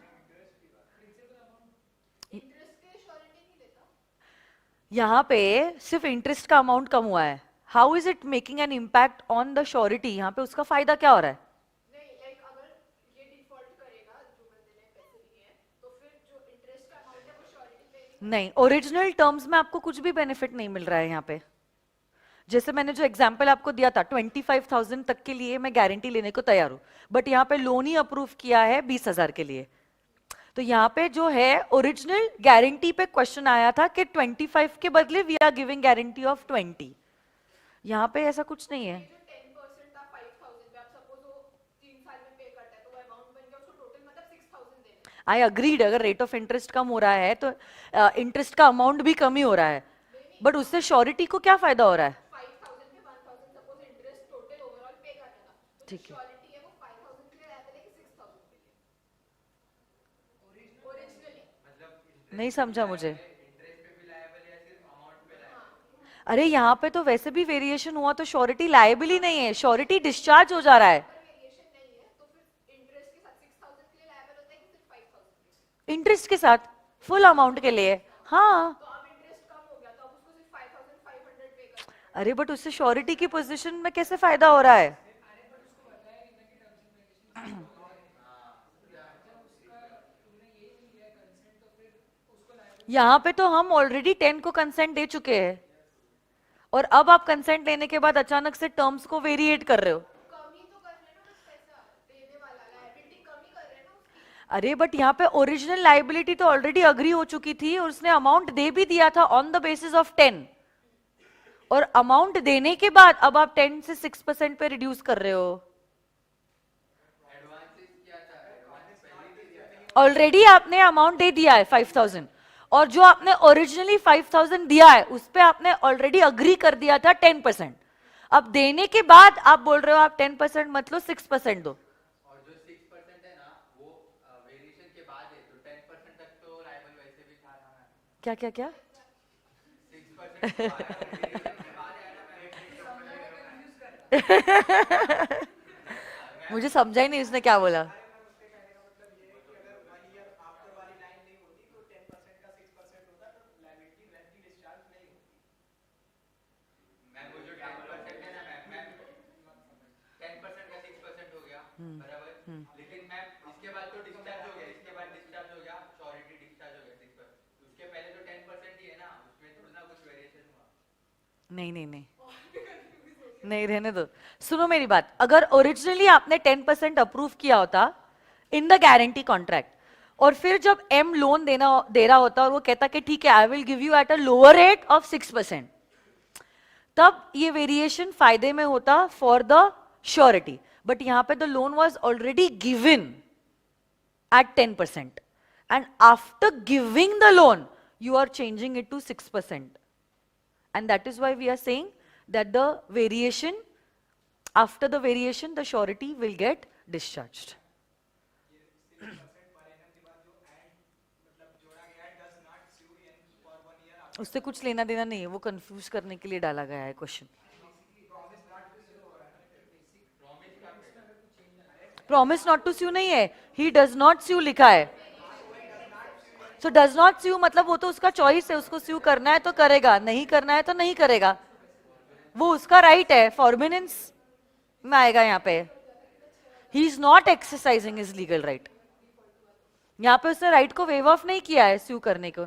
यहाँ पे सिर्फ इंटरेस्ट का अमाउंट कम हुआ है. How is it making an impact on the surety? यहाँ पे उसका फायदा क्या हो रहा है? नहीं, ओरिजिनल टर्म्स में आपको कुछ भी बेनिफिट नहीं मिल रहा है यहाँ पे. जैसे मैंने जो एग्जाम्पल आपको दिया था 25,000 तक के लिए मैं गारंटी लेने को तैयार हूं, बट यहाँ पे लोन ही अप्रूव किया है 20,000 के लिए. तो यहाँ पे जो है ओरिजिनल गारंटी पे क्वेश्चन आया था कि 25 के बदले we are giving guarantee of 20. यहाँ पे ऐसा कुछ नहीं है. आई अग्रीड, अगर रेट ऑफ इंटरेस्ट कम हो रहा है तो इंटरेस्ट का अमाउंट भी कम ही हो रहा है, बट उससे श्योरिटी को क्या फायदा हो रहा है? ठीक है, नहीं समझा मुझे. अरे यहाँ पे तो वैसे भी वेरिएशन हुआ तो श्योरिटी लायबल ही नहीं है, श्योरिटी डिस्चार्ज हो जा रहा है. इंटरेस्ट के साथ फुल अमाउंट के लिए. हाँ, अरे बट उससे श्योरिटी की पोजीशन में कैसे फायदा हो रहा है? यहाँ पे तो हम ऑलरेडी 10 को कंसेंट दे चुके हैं और अब आप कंसेंट लेने के बाद अचानक से टर्म्स को वेरिएट कर रहे हो. अरे बट यहाँ पे ओरिजिनल लाइबिलिटी तो ऑलरेडी अग्री हो चुकी थी और उसने अमाउंट दे भी दिया था ऑन द बेसिस ऑफ 10, और अमाउंट देने के बाद अब आप 10 से 6% पे रिड्यूस कर रहे हो. ऑलरेडी आपने अमाउंट दे दिया है 5,000, और जो आपने ओरिजिनली 5,000 दिया है उस पे आपने ऑलरेडी अग्री कर दिया था 10%. अब देने के बाद आप बोल रहे हो आप 10% मत लो, 6% दो. और जो 6% है ना वो वेरिएशन के बाद है, तो 10% तक तो लायबल वैसे भी था ना. क्या क्या क्या? 6% मुझे समझा ही नहीं उसने क्या बोला. मैम वो जो 10% है ना मैम 10% का 6% हो गया बराबर. लेकिन मैम इसके बाद तो डिस्चार्ज हो गया, इसके बाद डिस्चार्ज हो गया, श्योरिटी डिस्चार्ज हो गया 6%. उसके पहले तो 10% ही है ना, उसमें थोड़ा ना कुछ वेरिएशन हुआ. नहीं नहीं नहीं नहीं, रहने दो. सुनो मेरी बात, अगर ओरिजिनली आपने 10% अप्रूव किया होता इन द गारंटी कॉन्ट्रैक्ट, और फिर जब एम लोन दे रहा होता और वो कहता कि ठीक है I will give you at a lower rate of 6%, तब ये वेरिएशन फायदे में होता फॉर द श्योरिटी. बट यहां पे the loan was already given at 10%, and after giving the loan you are changing it to 6%, and that is why we are saying that the variation, after the variation the surety will get discharged. उससे कुछ लेना देना नहीं है, वो confuse करने के लिए डाला गया है क्वेश्चन. प्रॉमिस नॉट टू स्यू नहीं है, ही डज नॉट स्यू लिखा है. सो डज नॉट स्यू मतलब वो तो उसका चॉइस है, उसको स्यू करना है तो करेगा, नहीं करना है तो नहीं करेगा. वो उसका राइट है, फॉर्बिनेंस में आएगा यहाँ पे. ही is not exercising his legal right. यहाँ पे उसने राइट को वेव ऑफ नहीं किया है स्यू करने को.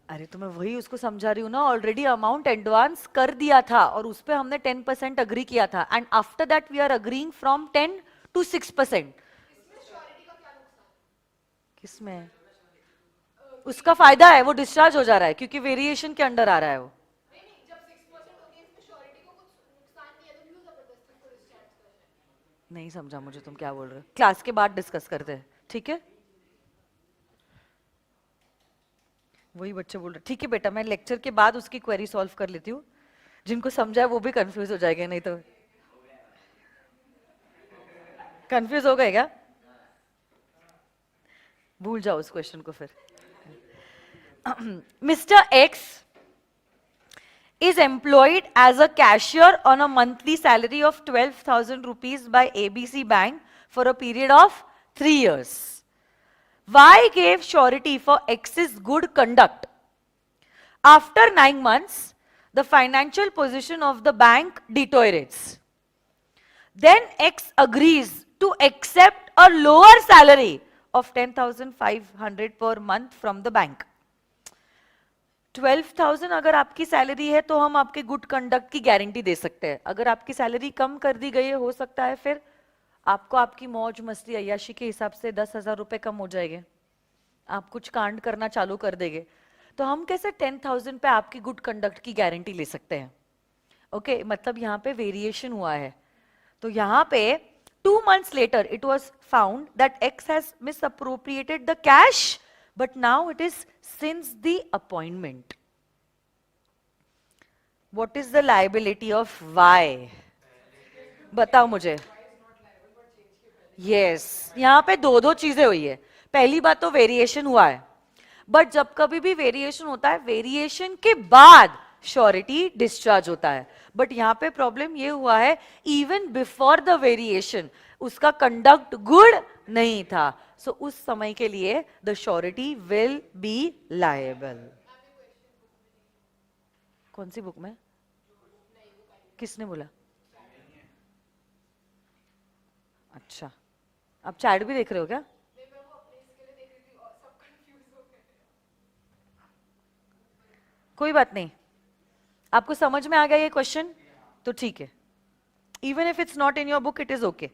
अरे तो मैं वही उसको समझा रही हूँ ना, ऑलरेडी अमाउंट एडवांस कर दिया था और उस पे हमने 10% अग्री किया था, and after that we are agreeing from 10 to 6%. किसमें उसका फायदा है? वो डिस्चार्ज हो जा रहा है क्योंकि वेरिएशन के अंडर आ रहा है वो. नहीं समझा मुझे तुम क्या बोल रहे हो. क्लास के बाद डिस्कस करते हैं, ठीक है? वही बच्चे बोल रहे. ठीक है बेटा, मैं लेक्चर के बाद उसकी क्वेरी सॉल्व कर लेती हूँ. जिनको समझा है वो भी कंफ्यूज हो जाएंगे, नहीं तो. कंफ्यूज हो गए क्या? भूल जाओ उस क्वेश्चन को फिर. Mr. X is employed as a cashier on a monthly salary of 12,000 rupees by ABC Bank for a period of 3 years. Y gave surety for X's good conduct. After 9 months, the financial position of the bank deteriorates. Then X agrees to accept a lower salary of 10,500 per month from the bank. 12,000 अगर आपकी salary है तो हम आपके good conduct की guarantee दे सकते हैं. अगर आपकी सैलरी कम कर दी गई है, हो सकता है फिर आपको आपकी मौज मस्ती अय्याशी के हिसाब से 10,000 रुपए कम हो जाएंगे, आप कुछ कांड करना चालू कर देंगे. तो हम कैसे 10,000 पे आपकी गुड कंडक्ट की गारंटी ले सकते हैं? ओके मतलब यहाँ पे वेरिएशन हुआ है. तो यहाँ पे 2 months later it was found that X has misappropriated the cash, but now it is since the appointment. What is the liability of Y? बताओ मुझे. Yes, यहाँ पे दो चीजें हुई है. पहली बात तो वेरिएशन हुआ है, बट जब कभी भी वेरिएशन होता है, वेरिएशन के बाद श्योरिटी डिस्चार्ज होता है. बट यहाँ पे प्रॉब्लम ये हुआ है, इवन बिफोर द वेरिएशन उसका कंडक्ट गुड नहीं था, सो उस समय के लिए the surety will be liable. कौन सी बुक में? किसने बोला? अच्छा, आप चैट भी देख रहे हो क्या? कोई बात नहीं, आपको समझ में आ गया ये क्वेश्चन तो ठीक है. Even if it's not in your book, it is okay.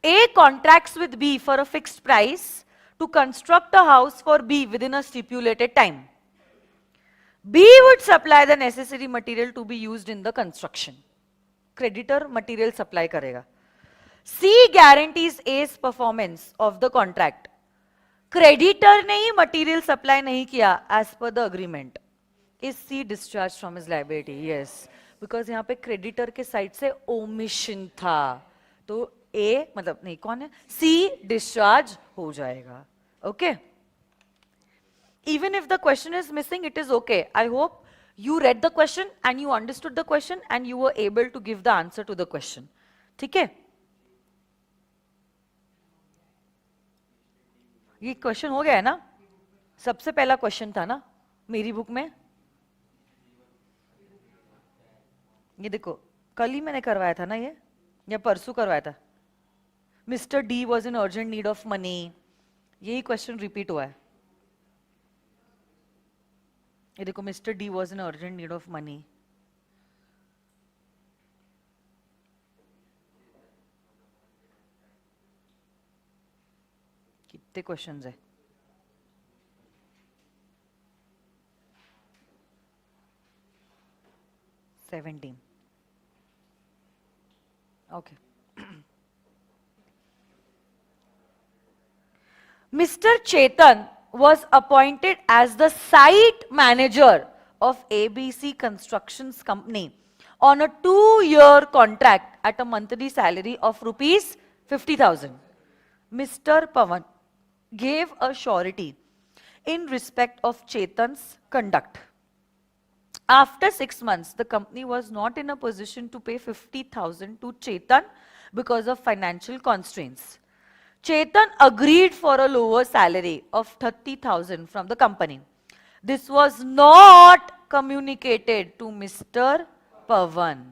A contracts with B for a fixed price to construct a house for B within a stipulated time. B would supply the necessary material to be used in the construction. Creditor material supply करेगा. C guarantees A's performance of the contract. Creditor ने ही material supply नहीं किया as per the agreement. Is C discharged from his liability? Yes, because यहाँ पे creditor के side से omission था, तो A मतलब नहीं, कौन है? C discharge हो जाएगा. Okay? Even if the question is missing, it is okay. I hope you read the question and you understood the question and you were able to give the answer to the question. ठीक है? ये question हो गया है ना? सबसे पहला question था ना मेरी बुक में. ये देखो, कल ही मैंने करवाया था ना ये, या परसों करवाया था. Mister D was in urgent need of money. यही क्वेश्चन रिपीट हुआ है. ये देखो, mister D was in urgent need of money. कितने क्वेश्चंस है? $17. Okay. Mr. Chetan was appointed as the site manager of ABC Constructions Company on a 2-year contract at a monthly salary of rupees 50,000. Mr. Pawan gave a surety in respect of Chetan's conduct. After 6 months, the company was not in a position to pay 50,000 to Chetan because of financial constraints. Chetan agreed for a lower salary of 30,000 from the company. This was not communicated to Mr. Pavan.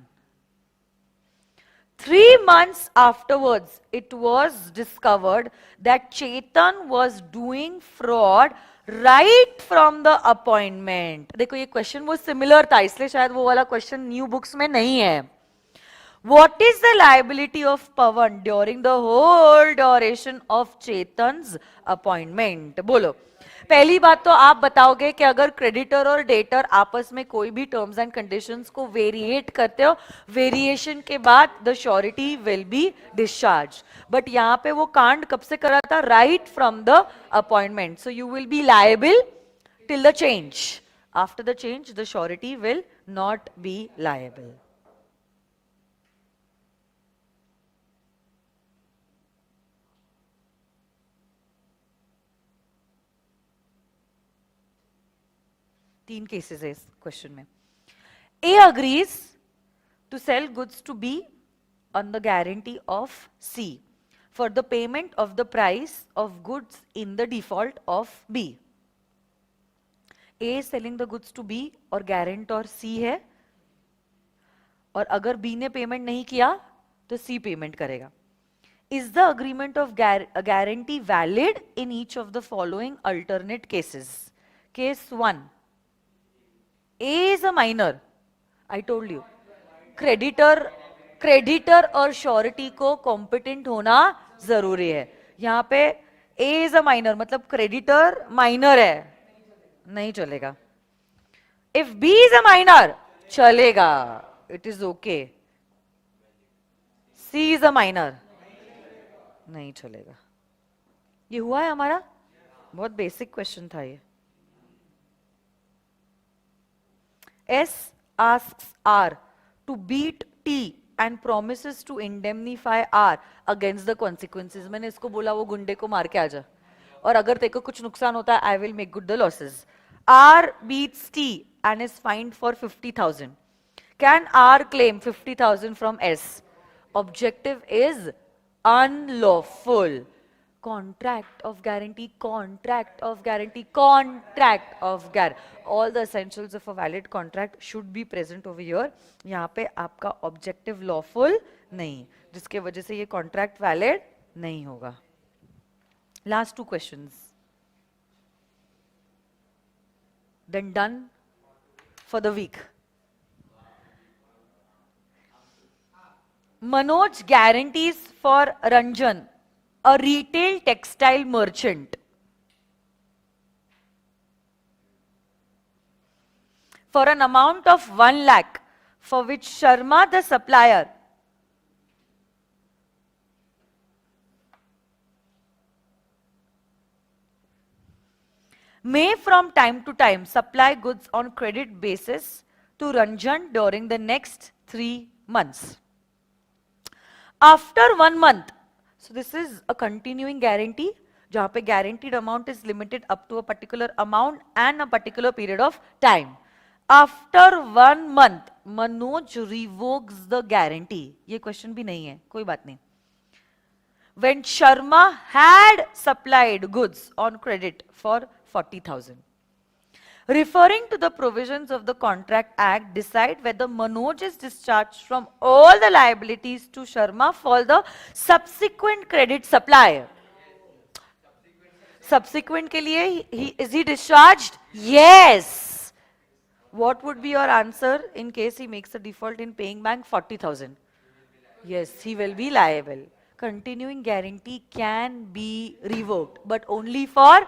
3 months afterwards, it was discovered that Chetan was doing fraud right from the appointment. देखो ये question वो similar था, इसलिए शायद वो वाला question new books में नहीं है. What is the liability of Pavan during the whole duration of Chetan's appointment? बोलो. पहली बात तो आप बताओगे कि अगर क्रेडिटर और डेटर आपस में कोई भी टर्म्स एंड कंडीशंस को वेरिएट करते हो, वेरिएशन के बाद the surety will be discharge. But यहां पे वो कांड कब से करा था? Right from the appointment. So you will be liable till the change. After the change the surety will not be liable. तीन केसेस है इस क्वेश्चन में. A agrees to sell goods to B on the guarantee of C for the payment of the price of goods in the default of B. A selling the goods to B और guarantor C है, और अगर B ने payment नहीं किया तो C payment करेगा. Is the agreement of guarantee valid in each of the following alternate cases? Case 1, A is a minor. I told you. Creditor और श्योरिटी को कॉम्पिटेंट होना जरूरी है. यहां पे A is a minor मतलब क्रेडिटर माइनर है, नहीं चलेगा. If B is a minor चलेगा, it is okay. C is a minor नहीं चलेगा. ये हुआ है हमारा, बहुत बेसिक क्वेश्चन था ये. S asks R to beat T and promises to indemnify R against the consequences. मैंने इसको बोला वो गुंडे को मार के आ जा, और अगर तेरे को कुछ नुकसान होता है I will make good the losses. R beats T and is fined for 50,000. Can R claim 50,000 from S? Objective is unlawful. Contract of guarantee, contract of guarantee, contract of guarantee. All the essentials of a valid contract should be present over here. यहाँ पे आपका objective lawful नहीं, जिसके वजह से ये contract valid नहीं होगा. Last two questions. Then done for the week. Manoj guarantees for Ranjan, a retail textile merchant, for an amount of 1 lakh, for which Sharma the supplier may from time to time supply goods on credit basis to Ranjan during the next 3 months. After 1 month, so this is a continuing guarantee, जहाँ पे guaranteed amount is limited up to a particular amount and a particular period of time. After 1 month, Manoj revokes the guarantee. ये question भी नहीं है, कोई बात नहीं. When Sharma had supplied goods on credit for 40,000. Referring to the provisions of the Contract Act, decide whether Manoj is discharged from all the liabilities to Sharma for the subsequent credit supply. Subsequent के लिए, is he discharged? Yes. What would be your answer in case he makes a default in paying bank 40,000? Yes, he will be liable. Continuing guarantee can be revoked, but only for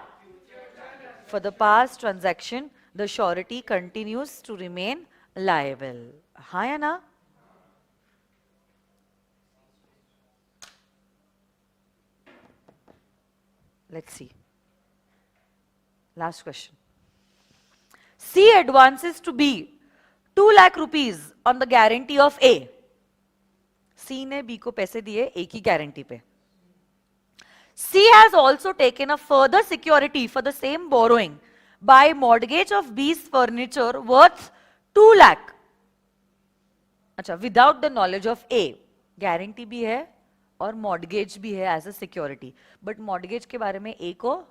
the past transaction, the surety continues to remain liable. हाँ या ना? Let's see. Last question. C advances to B 2 lakh rupees on the guarantee of A. C ने B को पैसे दिए A की guarantee पे. C has also taken a further security for the same borrowing by mortgage of B's furniture worth 2 lakh. अच्छा, without the knowledge of A, guarantee भी है और मॉर्गेज भी है as a security, but mortgage के बारे में ए को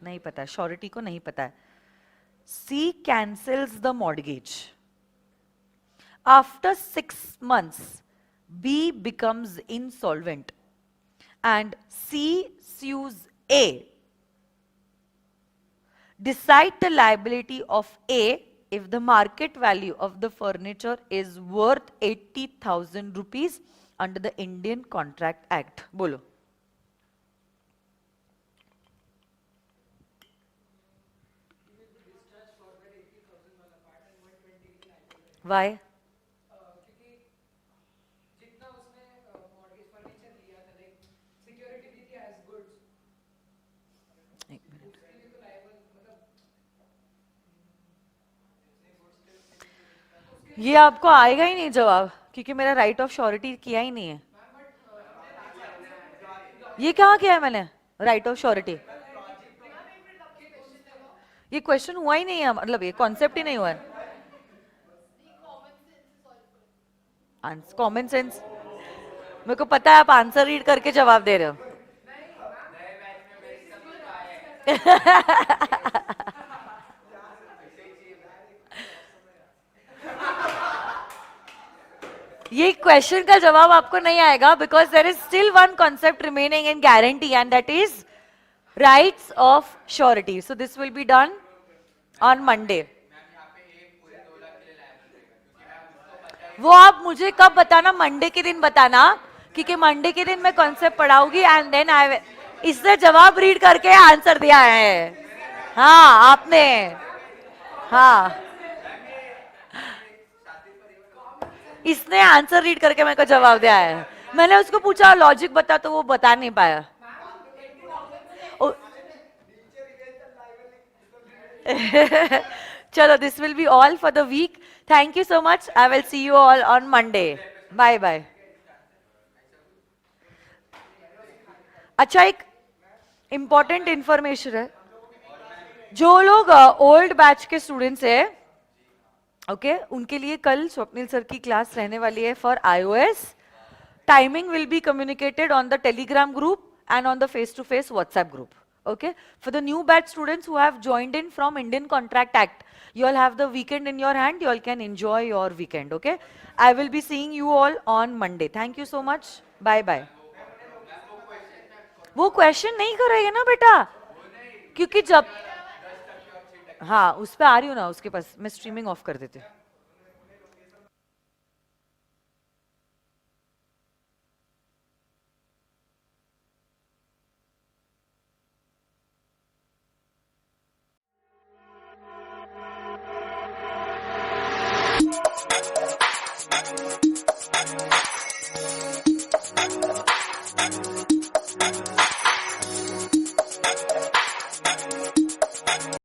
नहीं पता है, श्योरिटी को नहीं पता है। C cancels the mortgage. After 6 months, B becomes insolvent and C sues A. Decide the liability of A if the market value of the furniture is worth 80,000 rupees under the Indian Contract Act. बोलो। Why? एक minute. ये आपको आएगा ही नहीं जवाब, क्योंकि मेरा right of surety किया ही नहीं है। ये कहाँ किया है मैंने राइट ऑफ श्योरिटी? ये क्वेश्चन हुआ ही नहीं है, मतलब ये कॉन्सेप्ट ही नहीं हुआ है। कॉमन सेंस, मेरे को पता है आप आंसर रीड करके जवाब दे रहे हो। ये क्वेश्चन का जवाब आपको नहीं आएगा, because there is still one concept remaining in guarantee and that is rights of surety. So this will be done on Monday. वो आप मुझे कब बताना? मंडे के दिन बताना, क्योंकि मंडे के दिन मैं कॉन्सेप्ट पढ़ाऊंगी एंड देन आई इसने जवाब रीड करके आंसर दिया है. हाँ आपने, हाँ इसने आंसर रीड करके मेरे को जवाब दिया है. मैंने उसको पूछा लॉजिक बता, तो वो बता नहीं पाया. चलो, this will be all for the week. Thank you so much. I will see you all on Monday. Bye bye. अच्छा, एक इंपॉर्टेंट इंफॉर्मेशन है. जो लोग ओल्ड बैच के स्टूडेंट्स है, ओके, उनके लिए कल स्वप्निल सर की क्लास रहने वाली है for iOS. Timing will be communicated on the Telegram group and on the face-to-face WhatsApp group. Okay, for the new batch students who have joined in from Indian Contract Act, you all have the weekend in your hand. You all can enjoy your weekend. Okay, I will be seeing you all on Monday. Thank you so much. Bye bye. वो question नहीं करेगा ना बेटा, क्योंकि जब हाँ उस पे आ रही हूँ ना, उसके पास मैं स्ट्रीमिंग ऑफ कर देती हूँ.